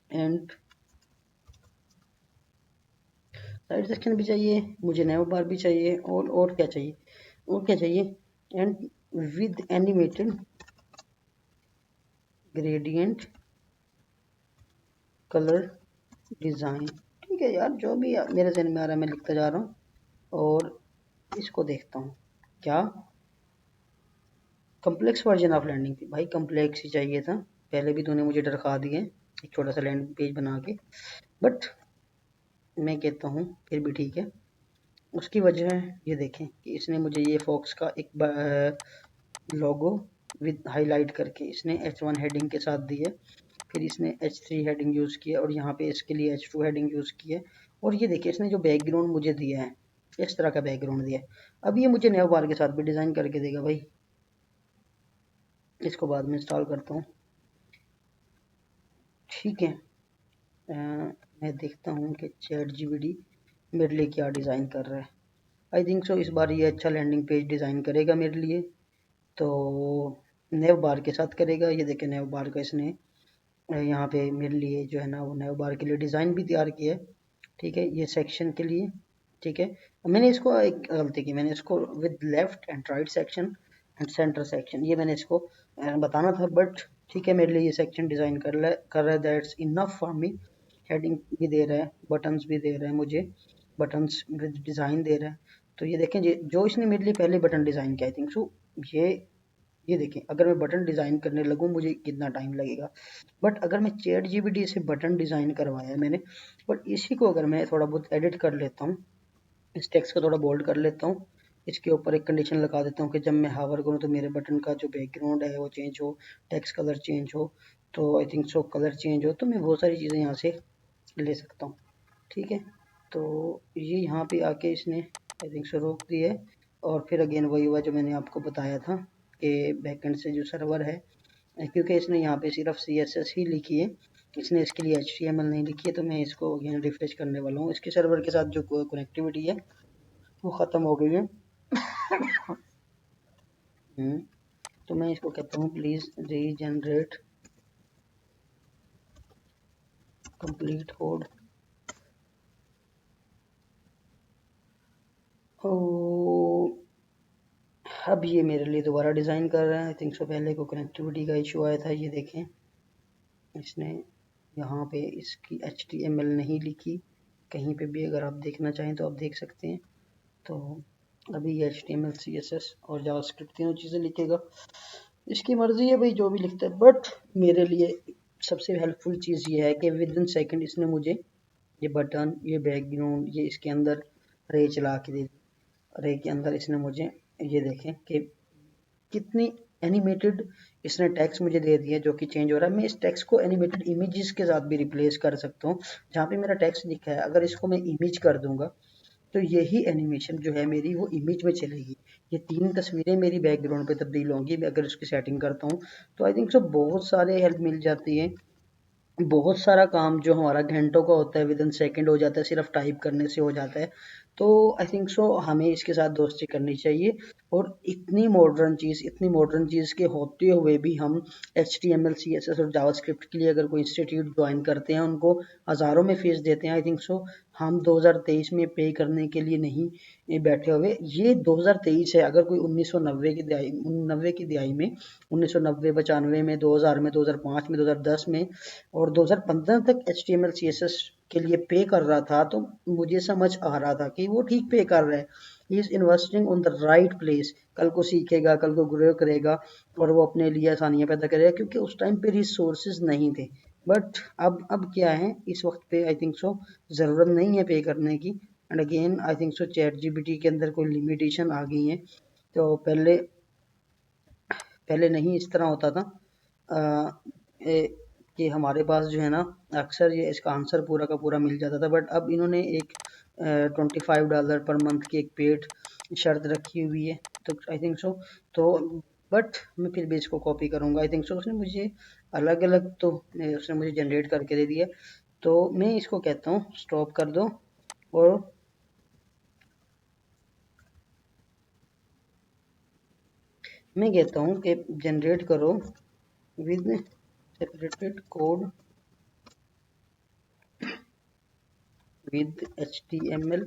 and side section भी चाहिए मुझे, नैव बार भी चाहिए, और क्या चाहिए, और क्या चाहिए, and with animated gradient colour design. ठीक है यार, जो भी मेरे जहन में आ रहा है मैं लिखता जा रहा हूँ, और इसको देखता हूँ क्या complex version of landing page, भाई कम्प्लेक्स ही चाहिए था, पहले भी तूने मुझे डरखा दिए एक छोटा सा लैंडिंग पेज बना के, बट मैं कहता हूँ फिर भी ठीक है। उसकी वजह ये देखें कि इसने मुझे ये फॉक्स का एक लोगो विद हाईलाइट करके इसने H1 हेडिंग के साथ दी है, फिर इसने H3 हेडिंग यूज़ किया और यहाँ पे इसके लिए H2 हेडिंग यूज़ की है। और ये देखिए इसने जो बैकग्राउंड मुझे दिया है, इस तरह का बैकग्राउंड दिया है। अब ये मुझे नेव बार के साथ भी डिज़ाइन करके देगा भाई, इसको बाद में इंस्टॉल करता हूँ, ठीक है। मैं देखता हूँ कि चैट जीपीटी मेरे लिए क्या डिज़ाइन कर रहा है। आई थिंक सो इस बार ये अच्छा लैंडिंग पेज डिज़ाइन करेगा मेरे लिए, तो नेव बार के साथ करेगा। ये देखें नेव बार का इसने यहाँ पे मेरे लिए जो है ना वो नेव बार के लिए डिज़ाइन भी तैयार किया है, ठीक है, ये सेक्शन के लिए, ठीक है। मैंने इसको एक गलती की, मैंने इसको with left and right section and centre section ये मैंने इसको बताना था, बट ठीक है मेरे लिए ये सेक्शन डिज़ाइन कर रहा है, that's enough for me. Heading भी दे रहा है, बटन्स भी दे रहा है मुझे, बटन्स विद डिज़ाइन दे रहा है। तो ये देखें जो इसने मेरे लिए पहले बटन डिज़ाइन किया, आई थिंक सो ये ये देखें अगर मैं बटन डिज़ाइन करने लगूँ मुझे कितना टाइम लगेगा, बट अगर मैं चैट जीपीटी से बटन डिज़ाइन करवाया है मैंने, और इसी को अगर मैं थोड़ा बहुत एडिट कर लेता हूँ, इस टेक्स्ट को थोड़ा बोल्ड कर लेता हूँ, इसके ऊपर एक कंडीशन लगा देता हूँ कि जब मैं हावर करूँ तो मेरे बटन का जो बैकग्राउंड है वो चेंज हो, टेक्स्ट कलर चेंज हो, तो आई थिंक सो कलर चेंज हो, तो मैं बहुत सारी चीज़ें यहाँ से ले सकता हूँ, ठीक है। तो ये यहाँ पे आके इसने आई थिंक सो रोक दी है, और फिर अगेन वही हुआ जो मैंने आपको बताया था कि बैकएंड से जो सर्वर है, क्योंकि इसने यहाँ पे सिर्फ CSS ही लिखी है, इसने इसके लिए HTML नहीं लिखी है, तो मैं इसको अगेन रिफ्रेश करने वाला हूँ। इसके सर्वर के साथ जो कनेक्टिविटी है वो ख़त्म हो गई है। तो मैं इसको कहता हूँ प्लीज़ रीजनरेट कंप्लीट कोड। अब ये मेरे लिए दोबारा डिज़ाइन कर रहा है, आई थिंक सो पहले को कनेक्टिविटी का इशू आया था, ये देखें इसने यहाँ पे इसकी HTML नहीं लिखी, कहीं पे भी अगर आप देखना चाहें तो आप देख सकते हैं। तो अभी ये HTML CSS और जावास्क्रिप्ट तीनों चीज़ें लिखेगा, इसकी मर्ज़ी है भाई जो भी लिखता है, बट मेरे लिए सबसे हेल्पफुल चीज़ ये है कि विद इन सेकेंड इसने मुझे ये बटन, ये बैकग्राउंड, ये इसके अंदर रे चला के दे दी। रे के अंदर इसने मुझे ये देखें कि कितनी एनिमेटेड इसने टेक्स्ट मुझे दे दिया जो कि चेंज हो रहा है। मैं इस टेक्स्ट को एनिमेटेड इमेजेस के साथ भी रिप्लेस कर सकता हूँ, जहाँ पे मेरा टेक्स्ट लिखा है अगर इसको मैं इमेज कर दूंगा तो यही एनिमेशन जो है मेरी वो इमेज में चलेगी। ये 3 तस्वीरें मेरी बैकग्राउंड पे तब्दील होंगी मैं अगर उसकी सेटिंग करता हूँ, तो आई थिंक सो बहुत सारे हेल्प मिल जाती है। बहुत सारा काम जो हमारा घंटों का होता है विद इन सेकंड हो जाता है, सिर्फ टाइप करने से हो जाता है। तो आई थिंक सो हमें इसके साथ दोस्ती करनी चाहिए। और इतनी मॉडर्न चीज़ के होते हुए भी हम HTML CSS और जावास्क्रिप्ट के लिए अगर कोई इंस्टीट्यूट ज्वाइन करते हैं उनको हज़ारों में फीस देते हैं, आई थिंक सो हम 2023 में पे करने के लिए नहीं बैठे हुए। ये 2023 है, अगर कोई 1990 की दिहाई 90 की दिहाई में 1990 95 में 2000 में 2005 में 2010 में और 2015 तक HTML CSS के लिए पे कर रहा था, तो मुझे समझ आ रहा था कि वो ठीक पे कर रहा है, he is investing on the right place. कल को सीखेगा, कल को ग्रो करेगा और वो अपने लिए आसानियां पैदा करेगा, क्योंकि उस टाइम पे रिसोर्सेज नहीं थे। बट अब क्या है, इस वक्त पे आई थिंक सो ज़रूरत नहीं है पे करने की। And again I think so chat GPT के अंदर कोई लिमिटेशन आ गई है, तो पहले पहले नहीं इस तरह होता था कि हमारे पास जो है ना अक्सर ये इसका आंसर पूरा का पूरा मिल जाता था, बट अब इन्होंने एक $25 पर मंथ की एक पेड शर्त रखी हुई है, तो आई थिंक सो तो बट मैं फिर भी इसको कॉपी करूँगा। आई थिंक सो उसने मुझे अलग अलग तो उसने मुझे जनरेट करके दे दिया, तो मैं इसको कहता हूँ स्टॉप कर दो और मैं कहता हूँ कि जनरेट करो with separated code with HTML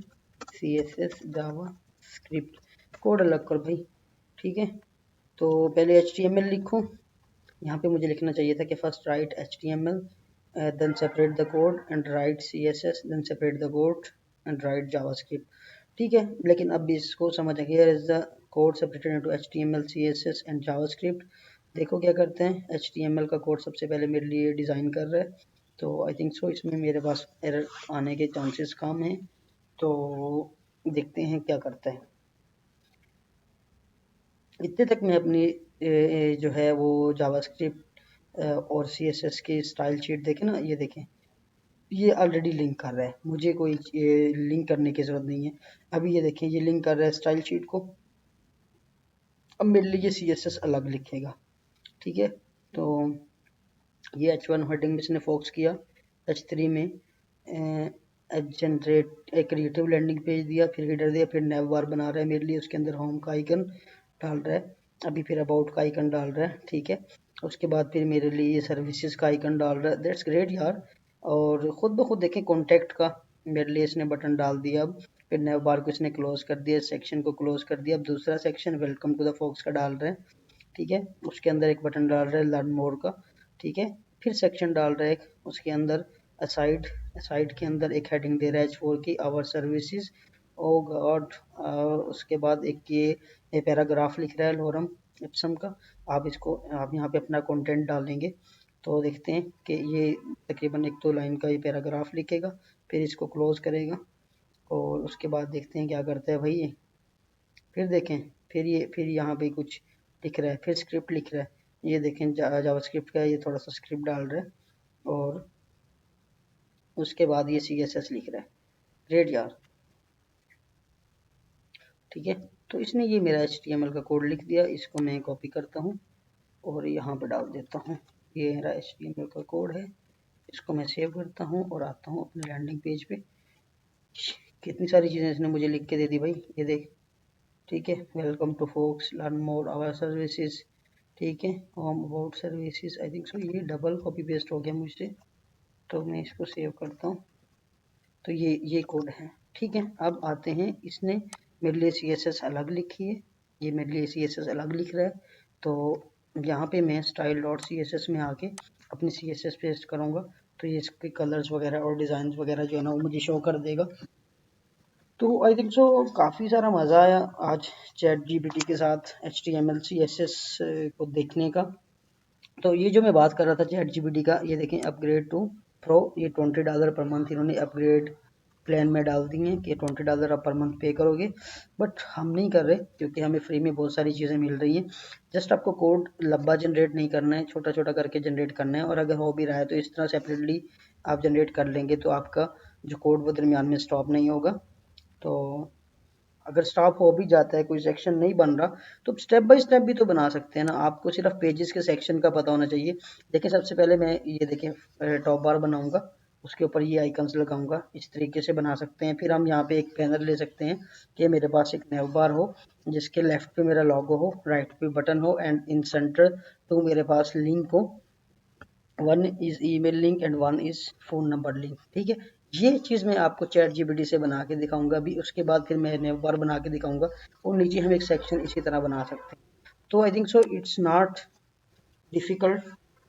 CSS JavaScript. Code अलग कर भाई, ठीक है। तो पहले HTML लिखो, यहाँ पे मुझे लिखना चाहिए था कि first write HTML then separate the code and write CSS then separate the code and write JavaScript, ठीक है। लेकिन अब भी इसको समझ आ गया, is the code separated into HTML, CSS and JavaScript. देखो क्या करते हैं, HTML का कोड सबसे पहले मेरे लिए डिज़ाइन कर रहा है, तो आई थिंक सो इसमें मेरे पास एरर आने के चांसेस कम हैं, तो देखते हैं क्या करता है। इतने तक मैं अपनी जो है वो जावास्क्रिप्ट और CSS की स्टाइल शीट देखें ना, ये देखें, ये ऑलरेडी लिंक कर रहा है, मुझे कोई लिंक करने की ज़रूरत नहीं है। अभी ये देखें, ये लिंक कर रहा है स्टाइल शीट को। अब मेरे लिए CSS अलग लिखेगा, ठीक है। तो ये H1 हेडिंग में इसने फोकस किया, H3 में जनरेट एक क्रिएटिव लैंडिंग पेज दिया, फिर हीडर दिया, फिर नेव बार बना रहा है मेरे लिए, उसके अंदर होम का आइकन डाल रहा है, अभी फिर अबाउट का आइकन डाल रहा है, ठीक है। उसके बाद फिर मेरे लिए ये सर्विसेज का आइकन डाल रहा है, दैट्स ग्रेट यार। और ख़ुद ब खुद देखें कॉन्टैक्ट का मेरे लिए इसने बटन डाल दिया। अब फिर नेव बार को इसने क्लोज कर दिया, सेक्शन को क्लोज कर दिया। अब दूसरा section welcome to the Fox का डाल रहे हैं, ठीक है। उसके अंदर एक बटन डाल रहे हैं लर्न मोर का, ठीक है। फिर सेक्शन डाल रहे हैं उसके अंदर असाइड, असाइड के अंदर एक हेडिंग दे रहा है H4 की, आवर सर्विसेज। ओ गॉड, उसके बाद एक ये पैराग्राफ लिख रहा है लोरम इप्सम का। आप यहाँ पे अपना कंटेंट डालेंगे, तो देखते हैं कि ये तकरीबन 1-2 लाइन का ये पैराग्राफ लिखेगा, फिर इसको क्लोज करेगा, और उसके बाद देखते हैं क्या करता है भाई ये। फिर देखें, फिर यहाँ पे कुछ लिख रहा है, फिर स्क्रिप्ट लिख रहा है, ये देखें जावास्क्रिप्ट का ये थोड़ा सा स्क्रिप्ट डाल रहा है, और उसके बाद ये CSS लिख रहा है। ग्रेट यार, ठीक है। तो इसने ये मेरा HTML का कोड लिख दिया, इसको मैं कॉपी करता हूँ और यहाँ पे डाल देता हूँ। ये मेरा HTML का कोड है, इसको मैं सेव करता हूँ और आता हूँ अपने लैंडिंग पेज पे। कितनी सारी चीज़ें इसने मुझे लिख के दे दी भाई, ये देख, ठीक है। Welcome to Fox, learn more our services, ठीक है। Home about services, I think so ये डबल कॉपी पेस्ट हो गया मुझसे, तो मैं इसको सेव करता हूँ। तो ये कोड है, ठीक है। अब आते हैं, इसने मेरे लिए CSS अलग लिखी है, ये मेरे लिए CSS अलग लिख रहा है, तो यहाँ पे मैं style.css में आके अपनी CSS पेस्ट करूँगा, तो ये इसके कलर्स वगैरह और डिज़ाइन वगैरह जो है ना वो मुझे शो कर देगा। तो आई थिंक सो काफ़ी सारा मज़ा आया आज ChatGPT के साथ HTML CSS को देखने का। तो ये जो मैं बात कर रहा था ChatGPT का, ये देखें अपग्रेड टू प्रो, ये $20 पर मंथ इन्होंने अपग्रेड प्लान में डाल दिए हैं कि $20 आप पर मंथ पे करोगे, बट हम नहीं कर रहे क्योंकि हमें फ्री में बहुत सारी चीज़ें मिल रही हैं। जस्ट आपको कोड लंबा जनरेट नहीं करना है, छोटा छोटा करके जनरेट करना है, और अगर हो भी रहा है तो इस तरह सेपरेटली आप जनरेट कर लेंगे, तो आपका जो कोड वो दरमियान में स्टॉप नहीं होगा। तो अगर स्टॉप हो भी जाता है, कोई सेक्शन नहीं बन रहा, तो स्टेप बाय स्टेप भी तो बना सकते हैं ना। आपको सिर्फ पेजेस के सेक्शन का पता होना चाहिए। देखिए सबसे पहले मैं ये देखिए टॉप बार बनाऊंगा, उसके ऊपर ये आइकन्स लगाऊंगा, इस तरीके से बना सकते हैं। फिर हम यहाँ पे एक बैनर ले सकते हैं कि मेरे पास एक नेव बार हो, जिसके लेफ्ट पे मेरा लोगो हो, राइट पे बटन हो, एंड इन सेंटर तो मेरे पास लिंक हो, one is email link and one is phone number link, ठीक है। ये चीज़ मैं आपको ChatGPT से बना के दिखाऊंगा अभी, उसके बाद फिर मैं नेव बार बना के दिखाऊंगा, और नीचे हम एक सेक्शन इसी तरह बना सकते हैं। तो आई think so it's not difficult,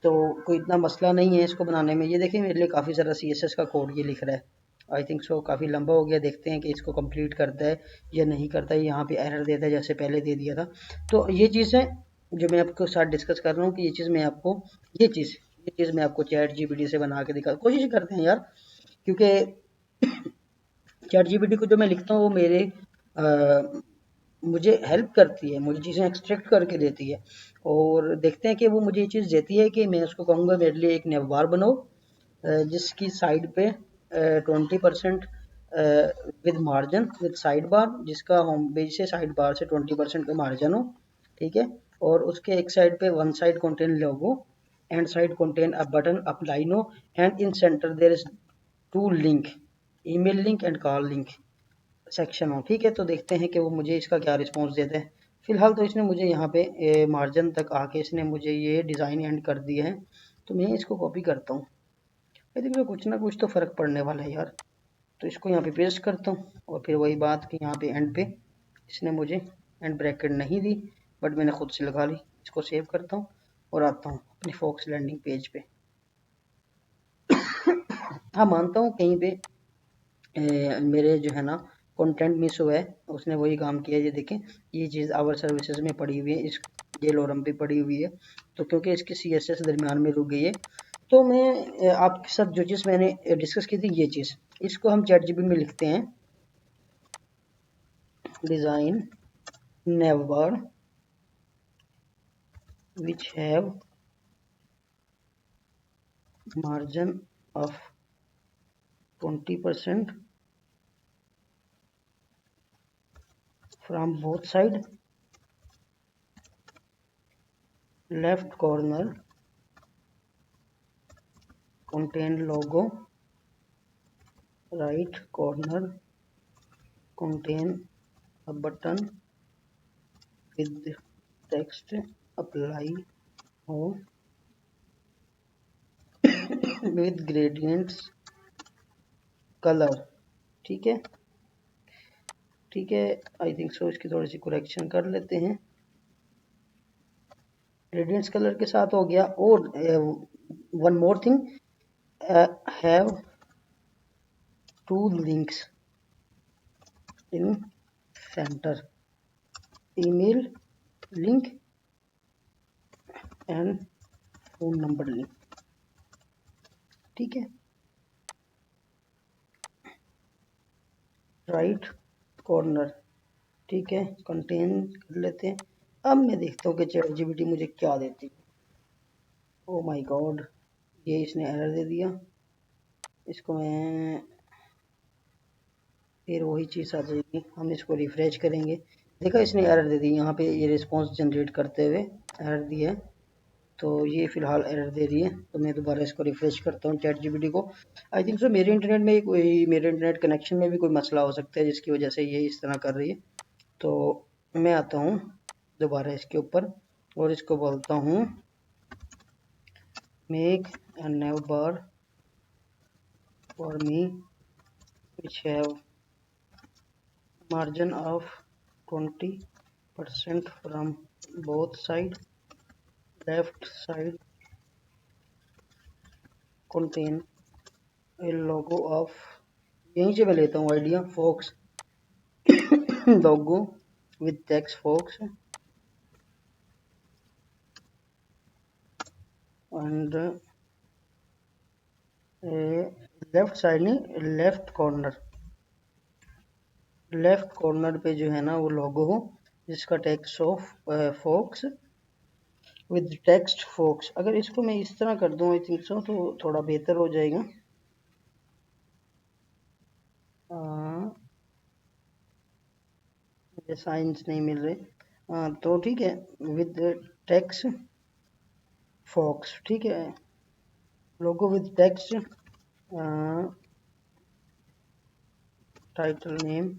तो कोई इतना मसला नहीं है इसको बनाने में। ये देखिए मेरे लिए काफ़ी सारा CSS का कोड ये लिख रहा है, आई थिंक सो काफ़ी लंबा हो गया, देखते हैं कि इसको कंप्लीट करता है या नहीं करता है। यहाँ पे एरर देता है जैसे पहले दे दिया था। तो ये चीज़ है जो मैं आपके साथ डिस्कस कर रहा हूँ कि ये चीज़ मैं आपको, ये चीज़ मैं आपको ChatGPT से बना के दिखा, कोशिश करते हैं यार, क्योंकि ChatGPT को जो मैं लिखता हूँ वो मुझे हेल्प करती है, मुझे चीज़ें एक्सट्रैक्ट करके देती है, और देखते हैं कि वो मुझे ये चीज़ देती है कि मैं उसको कहूँगा मेरे लिए एक नेवबार बनाओ, जिसकी साइड पे 20% with margin with side bar, जिसका होम पेज से साइड बार से 20% का मार्जिन हो, ठीक है। और उसके एक साइड पे one side contain logo and side contain a button up line हो, and in center there is two link, email link and call link section हो, ठीक है। तो देखते हैं कि वो मुझे इसका क्या रिस्पॉन्स देते हैं। फिलहाल तो इसने मुझे यहाँ पे मार्जिन तक आके इसने मुझे ये डिज़ाइन एंड कर दिए हैं, तो मैं इसको कॉपी करता हूँ। आई थिंक कुछ ना कुछ तो फ़र्क पड़ने वाला है यार। तो इसको यहाँ पे पेस्ट करता हूँ, और फिर वही बात कि यहाँ पे एंड पे इसने मुझे एंड ब्रैकेट नहीं दी, बट मैंने खुद से लगा ली। इसको सेव करता हूँ और आता हूँ अपनी फोक्स लैंडिंग पेज पे। हाँ मानता हूँ कहीं पे मेरे जो है ना कंटेंट मिस हुआ है, उसने वही काम किया। ये देखें, ये चीज़ आवर सर्विसेज में पड़ी हुई है, इस ये लॉरम पे पड़ी हुई है। तो क्योंकि इसकी CSS दरमियान में रुक गई है, तो मैं आपके साथ जो चीज़ मैंने डिस्कस की थी, ये चीज़, इसको हम ChatGPT में लिखते हैं, design navbar which have margin of 20% from both side, left corner contain logo, right corner contain a button with text apply home with gradients color। ठीक है, ठीक है, आई थिंक सो इसकी थोड़ी सी करेक्शन कर लेते हैं। ग्रेडियंट्स कलर के साथ हो गया। और one more thing, have to links in centre, email link and phone number link. ठीक है, राइट कॉर्नर, ठीक है, कंटेन कर लेते हैं। अब मैं देखता हूँ कि ChatGPT मुझे क्या देती है। ओ माय गॉड, ये इसने एरर दे दिया। इसको मैं फिर वही चीज़ आ जाएगी, हम इसको रिफ्रेश करेंगे। देखा, इसने एरर दे दी यहाँ पे, ये रिस्पॉन्स जनरेट करते हुए एरर दिया है। तो ये फ़िलहाल एरर दे रही है, तो मैं दोबारा इसको रिफ्रेश करता हूँ ChatGPT को। आई थिंक सो मेरे इंटरनेट में कोई, मेरे इंटरनेट कनेक्शन में भी कोई मसला हो सकता है जिसकी वजह से ये इस तरह कर रही है। तो मैं आता हूँ दोबारा इसके ऊपर और इसको बोलता हूँ make a new bar for me which have margin of 20% from both side, left side contain a logo of, यहीं से मैं लेता हूँ idea, Fox logo with text fox and left side नहीं, लेफ्ट कॉर्नर पे जो है ना वो लोगो हो जिसका text of Fox with text Fox. अगर इसको मैं इस तरह कर दूं आई थिंक सो तो थोड़ा बेहतर हो जाएगा। मुझे साइंस नहीं मिल रहे, तो ठीक है, विद टेक्स्ट फोक्स, ठीक है, logo with text, title name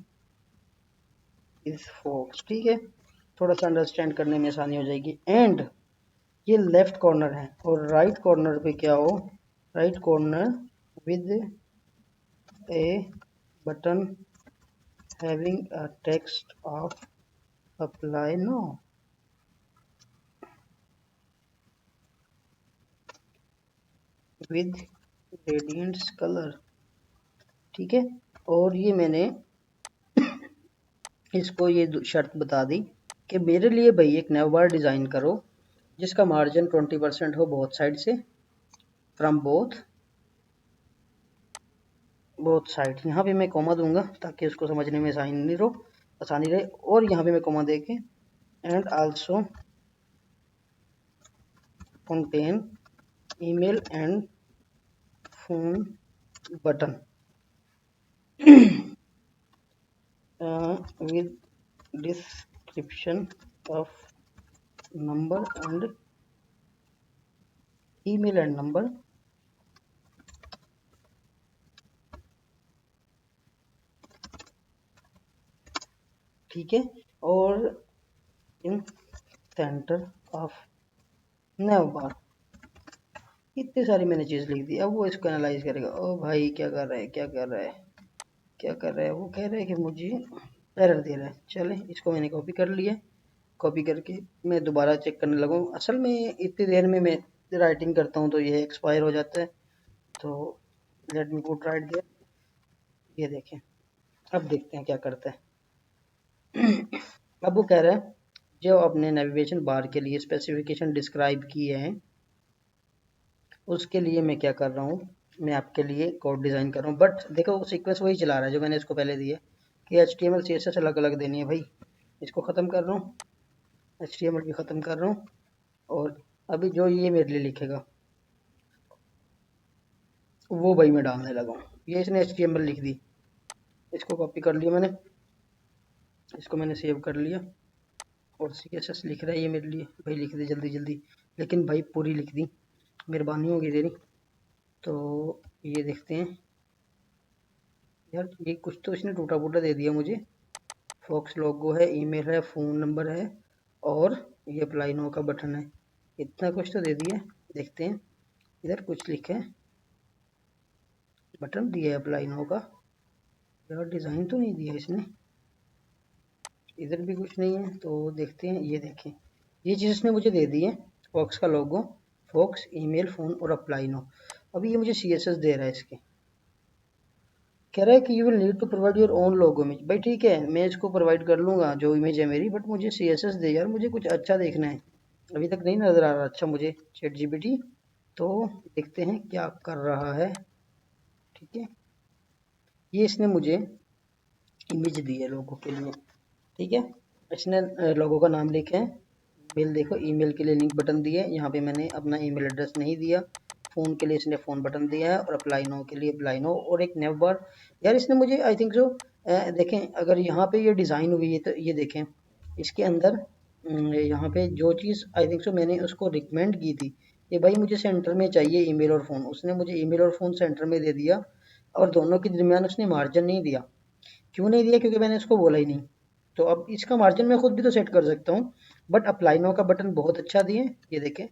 is Fox. ठीक है, थोड़ा सा अंडरस्टैंड करने में आसानी हो जाएगी। एंड ये लेफ्ट कॉर्नर है और राइट कॉर्नर पे क्या हो, right corner with A button having a text of apply no, with gradients colour. ठीक है, और ये मैंने इसको ये शर्त बता दी कि मेरे लिए भाई एक नया बार डिज़ाइन करो जिसका मार्जिन 20% हो बोथ साइड से, फ्रॉम बोथ साइड। यहाँ पे मैं कॉमा दूंगा ताकि उसको समझने में आसानी रहे, और यहाँ पे मैं कॉमा देके and also contain email and phone button with description of number and email and number। ठीक है, और इन सेंटर ऑफ नवबार। इतनी सारी मैंने चीज़ लिख दी। अब वो इसको एनालाइज करेगा, ओ भाई क्या कर रहा है, क्या कर रहा है, क्या कर रहा है। वो कह रहा है कि मुझे एरर दे रहा है। चले, इसको मैंने कॉपी कर लिया, कॉपी करके मैं दोबारा चेक करने लगा। असल में इतनी देर में मैं राइटिंग करता हूँ तो ये एक्सपायर हो जाता है। तो let me put right there, ये देखें, अब देखते हैं क्या करता है। अब वो कह रहा है जो अपने नेविगेशन बार के लिए स्पेसिफिकेशन डिस्क्राइब किए हैं उसके लिए मैं क्या कर रहा हूँ, मैं आपके लिए कोड डिज़ाइन कर रहा हूँ। बट देखो वो सीक्वेंस वही चला रहा है जो मैंने इसको पहले दिया कि HTML CSS अलग अलग देनी है भाई। इसको ख़त्म कर रहा हूँ, HTML भी ख़त्म कर रहा हूँ, और अभी जो ये मेरे लिए लिखेगा वो भाई मैं डालने लगा हूँ। ये इसने HTML लिख दी, इसको कॉपी कर लिया मैंने, इसको मैंने सेव कर लिया, और CSS लिख रहा है ये मेरे लिए, भाई लिख दे जल्दी जल्दी, लेकिन भाई पूरी लिख दी, मेहरबानी होगी तेरी। तो ये देखते हैं यार, ये कुछ तो इसने टूटा फूटा दे दिया मुझे। फॉक्स लोगो है, ईमेल है, फ़ोन नंबर है, और ये अप्लाई नो का बटन है। इतना कुछ तो दे दिया। देखते हैं, इधर कुछ लिखा है, बटन दिया है अप्लाई नो का, यार डिज़ाइन तो नहीं दिया इसने। इधर भी कुछ नहीं है, तो देखते हैं। ये देखें, ये चीज़ इसने मुझे दे दी है, फॉक्स का लोगो, फॉक्स, ईमेल, फ़ोन और अप्लाई नो। अभी ये मुझे CSS दे रहा है इसके, कह रहा है कि you will need to provide your own logo image. भाई ठीक है, मैं इसको प्रोवाइड कर लूँगा जो इमेज है मेरी, बट मुझे CSS दे यार, मुझे कुछ अच्छा देखना है। अभी तक नहीं नज़र आ रहा अच्छा मुझे ChatGPT। तो देखते हैं क्या कर रहा है। ठीक है, ये इसने मुझे इमेज दी है लोगों के लिए। ठीक है, इसने लोगों का नाम लिखे है, मेल देखो, ईमेल के लिए लिंक बटन दिया है, यहाँ पे मैंने अपना ईमेल एड्रेस नहीं दिया। फ़ोन के लिए इसने फ़ोन बटन दिया है, और अप्लाई नो के लिए अप्लाई नो, और एक नेव बार। यार इसने मुझे आई थिंक सो, देखें अगर यहाँ पे ये डिज़ाइन हुई है तो ये देखें इसके अंदर, यहाँ पे जो चीज़ आई थिंक सो मैंने उसको रिकमेंड की थी कि भाई मुझे सेंटर में चाहिए ईमेल और फ़ोन, उसने मुझे ईमेल और फ़ोन सेंटर में दे दिया, और दोनों के दरमियान उसने मार्जिन नहीं दिया। क्यों नहीं दिया? क्योंकि मैंने इसको बोला ही नहीं। तो अब इसका मार्जिन मैं खुद भी तो सेट कर सकता हूँ, बट अप्लाई नो का बटन बहुत अच्छा दिए, ये देखें।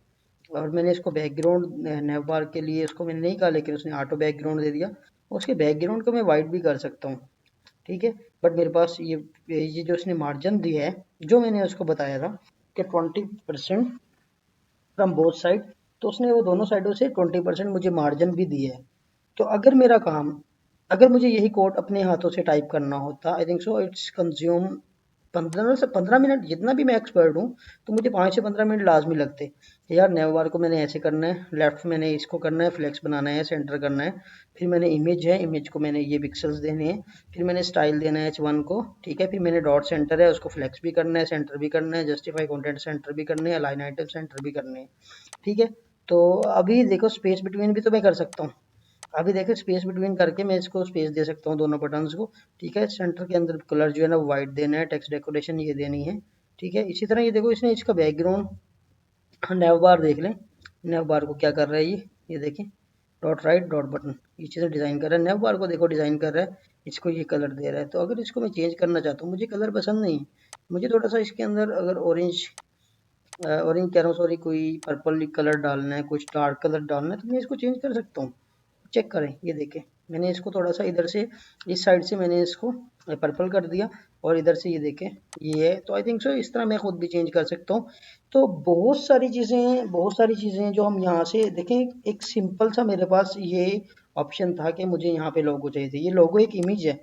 और मैंने इसको बैकग्राउंड नेव बार के लिए इसको मैंने नहीं कहा, लेकिन उसने ऑटो बैकग्राउंड दे दिया। उसके बैकग्राउंड को मैं वाइट भी कर सकता हूँ। ठीक है, बट मेरे पास ये जो उसने मार्जिन दिया है, जो मैंने उसको बताया था कि 20% फ्रॉम बोथ साइड, तो उसने वो दोनों साइडों से 20% मुझे मार्जिन भी दिया है। तो अगर मेरा काम, अगर मुझे यही कोड अपने हाथों से टाइप करना होता, आई थिंक सो इट्स कंज्यूम 15 से 15 मिनट, जितना भी मैं एक्सपर्ट हूँ, तो मुझे 5 से 15 मिनट लाजमी लगते। यार नेवबार को मैंने ऐसे करना है, लेफ्ट मैंने इसको करना है, फ्लेक्स बनाना है, सेंटर करना है, फिर मैंने इमेज है, इमेज को मैंने ये पिक्सल्स देने हैं, फिर मैंने स्टाइल देना है H1 को। ठीक है, फिर मैंने डॉट सेंटर है, उसको फ्लेक्स भी करना है, सेंटर भी करना है, जस्टिफाई कंटेंट सेंटर भी करने हैं, अलाइन आइटम सेंटर भी करने हैं। ठीक है, तो अभी देखो स्पेस बिटवीन भी तो मैं कर सकता हूँ। अभी देखो स्पेस बिटवीन करके मैं इसको स्पेस दे सकता हूँ दोनों बटन्स को। ठीक है, सेंटर के अंदर कलर जो है ना वाइट देना है, टेक्स्ट डेकोरेशन ये देनी है। ठीक है, इसी तरह ये देखो इसने इसका बैकग्राउंड, नेव बार देख लें, नेव बार को क्या कर रहा है ये देखें, डॉट राइट डॉट बटन, ये चीज़ें डिज़ाइन कर रहा है। नेव बार को देखो डिज़ाइन कर रहा है, इसको ये कलर दे रहा है। तो अगर इसको मैं चेंज करना चाहता हूँ, मुझे कलर पसंद नहीं है, मुझे थोड़ा सा इसके अंदर अगर ऑरेंज, ऑरेंज कह रहा हूँ सॉरी, कोई पर्पल कलर डालना है, कुछ डार्क कलर डालना है, तो मैं इसको चेंज कर सकता हूँ। चेक करें, ये देखें, मैंने इसको थोड़ा सा इधर से, इस साइड से मैंने इसको पर्पल कर दिया, और इधर से ये देखें ये है। तो आई थिंक सो इस तरह मैं खुद भी चेंज कर सकता हूँ। तो बहुत सारी चीज़ें हैं जो हम यहाँ से देखें। एक सिंपल सा मेरे पास ये ऑप्शन था कि मुझे यहाँ पे लोगो चाहिए थे। ये लोगो एक इमेज है,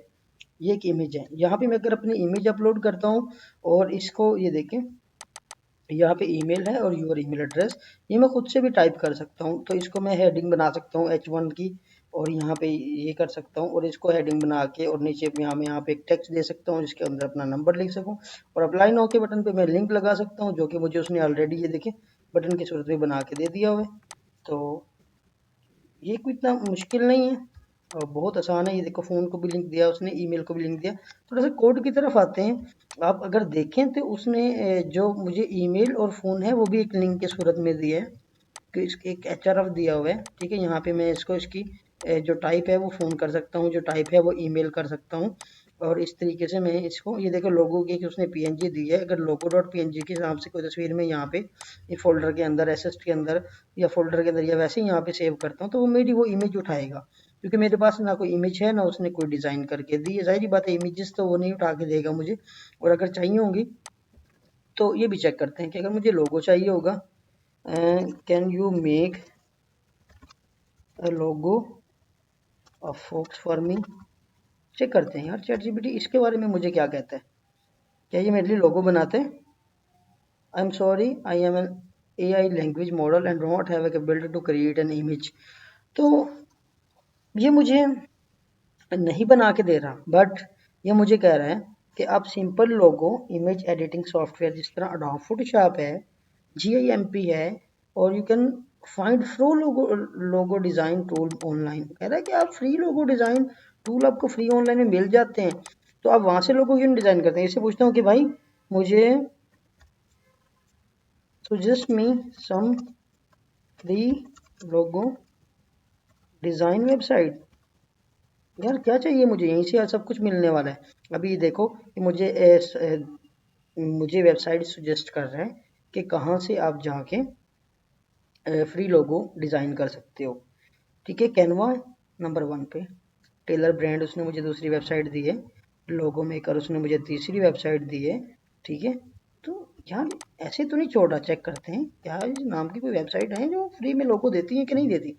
ये एक इमेज है। यहाँ पे मैं अगर अपनी इमेज अपलोड करता हूँ, और इसको ये देखें, यहाँ पे ईमेल है और यूर ईमेल एड्रेस, ये मैं खुद से भी टाइप कर सकता हूँ। तो इसको मैं हेडिंग बना सकता हूँ H1 की, और यहाँ पे ये कर सकता हूँ, और इसको हेडिंग बना के, और नीचे यहाँ पे एक टेक्स्ट दे सकता हूँ जिसके अंदर अपना नंबर लिख सकूँ, और अप्लाई नाउ के बटन पे मैं लिंक लगा सकता हूँ, जो कि मुझे उसने ऑलरेडी ये देखें बटन की सूरत में बना के दे दिया हुआ है। तो ये कोई इतना मुश्किल नहीं है, और बहुत आसान है। ये देखो फ़ोन को भी लिंक दिया उसने, ईमेल को भी लिंक दिया। थोड़ा सा कोड की तरफ आते हैं। आप अगर देखें तो उसने जो मुझे ईमेल और फ़ोन है वो भी एक लिंक की सूरत में दिया है, कि इसके एक HRF दिया हुआ है। ठीक है, यहाँ पे मैं इसको इसकी जो टाइप है वो फ़ोन कर सकता हूँ, जो टाइप है वो ईमेल कर सकता हूँ। और इस तरीके से मैं इसको, ये देखो लोगो की कि उसने PNG दी है। अगर लोगो डॉट PNG के हिसाब से कोई तस्वीर में यहाँ पे ये फोल्डर के अंदर, एसएस के अंदर, या फोल्डर के अंदर, या वैसे ही यहाँ पे सेव करता हूँ, तो वो मेरी वो इमेज उठाएगा। क्योंकि मेरे पास ना कोई इमेज है, ना उसने कोई डिज़ाइन करके दी है। ज़ाहिर बात है इमेजेस तो वो नहीं उठा के देगा मुझे। और अगर चाहिए होंगी तो ये भी चेक करते हैं कि अगर मुझे लोगो चाहिए होगा, can you make a logo of Fox for me. Check करते हैं यार चैट जीपीटी इसके बारे में मुझे क्या कहता है। क्या ये मेरे लिए लोगो बनाते हैं? I am sorry, I am an AI language model and don't have a ability to create an image। तो ये मुझे नहीं बना के दे रहा, बट ये मुझे कह रहा है कि आप सिंपल लोगो इमेज एडिटिंग सॉफ्टवेयर जिस तरह अडोब फोटोशॉप है, GIMP है, और you can find fro logo design tool online. कह रहा है कि आप फ्री लोगो डिज़ाइन टूल आपको फ्री ऑनलाइन में मिल जाते हैं, तो आप वहाँ से लोगो क्यों डिज़ाइन करते हैं। इससे पूछता हूँ कि भाई मुझे suggest me some free logo design website. यार क्या चाहिए मुझे, यहीं से यार सब कुछ मिलने वाला है। अभी देखो कि मुझे वेबसाइट सजेस्ट कर रहा है कि कहाँ से आप जाके फ्री लोगो डिज़ाइन कर सकते हो। ठीक है, कैनवा नंबर 1 पे, टेलर ब्रांड उसने मुझे दूसरी वेबसाइट दी है, लोगो मेकर उसने मुझे तीसरी वेबसाइट दी है। ठीक है, तो यार ऐसे तो नहीं छोड़ रहा, चेक करते हैं क्या इस नाम की कोई वेबसाइट है जो फ्री में लोगो देती है कि नहीं देती।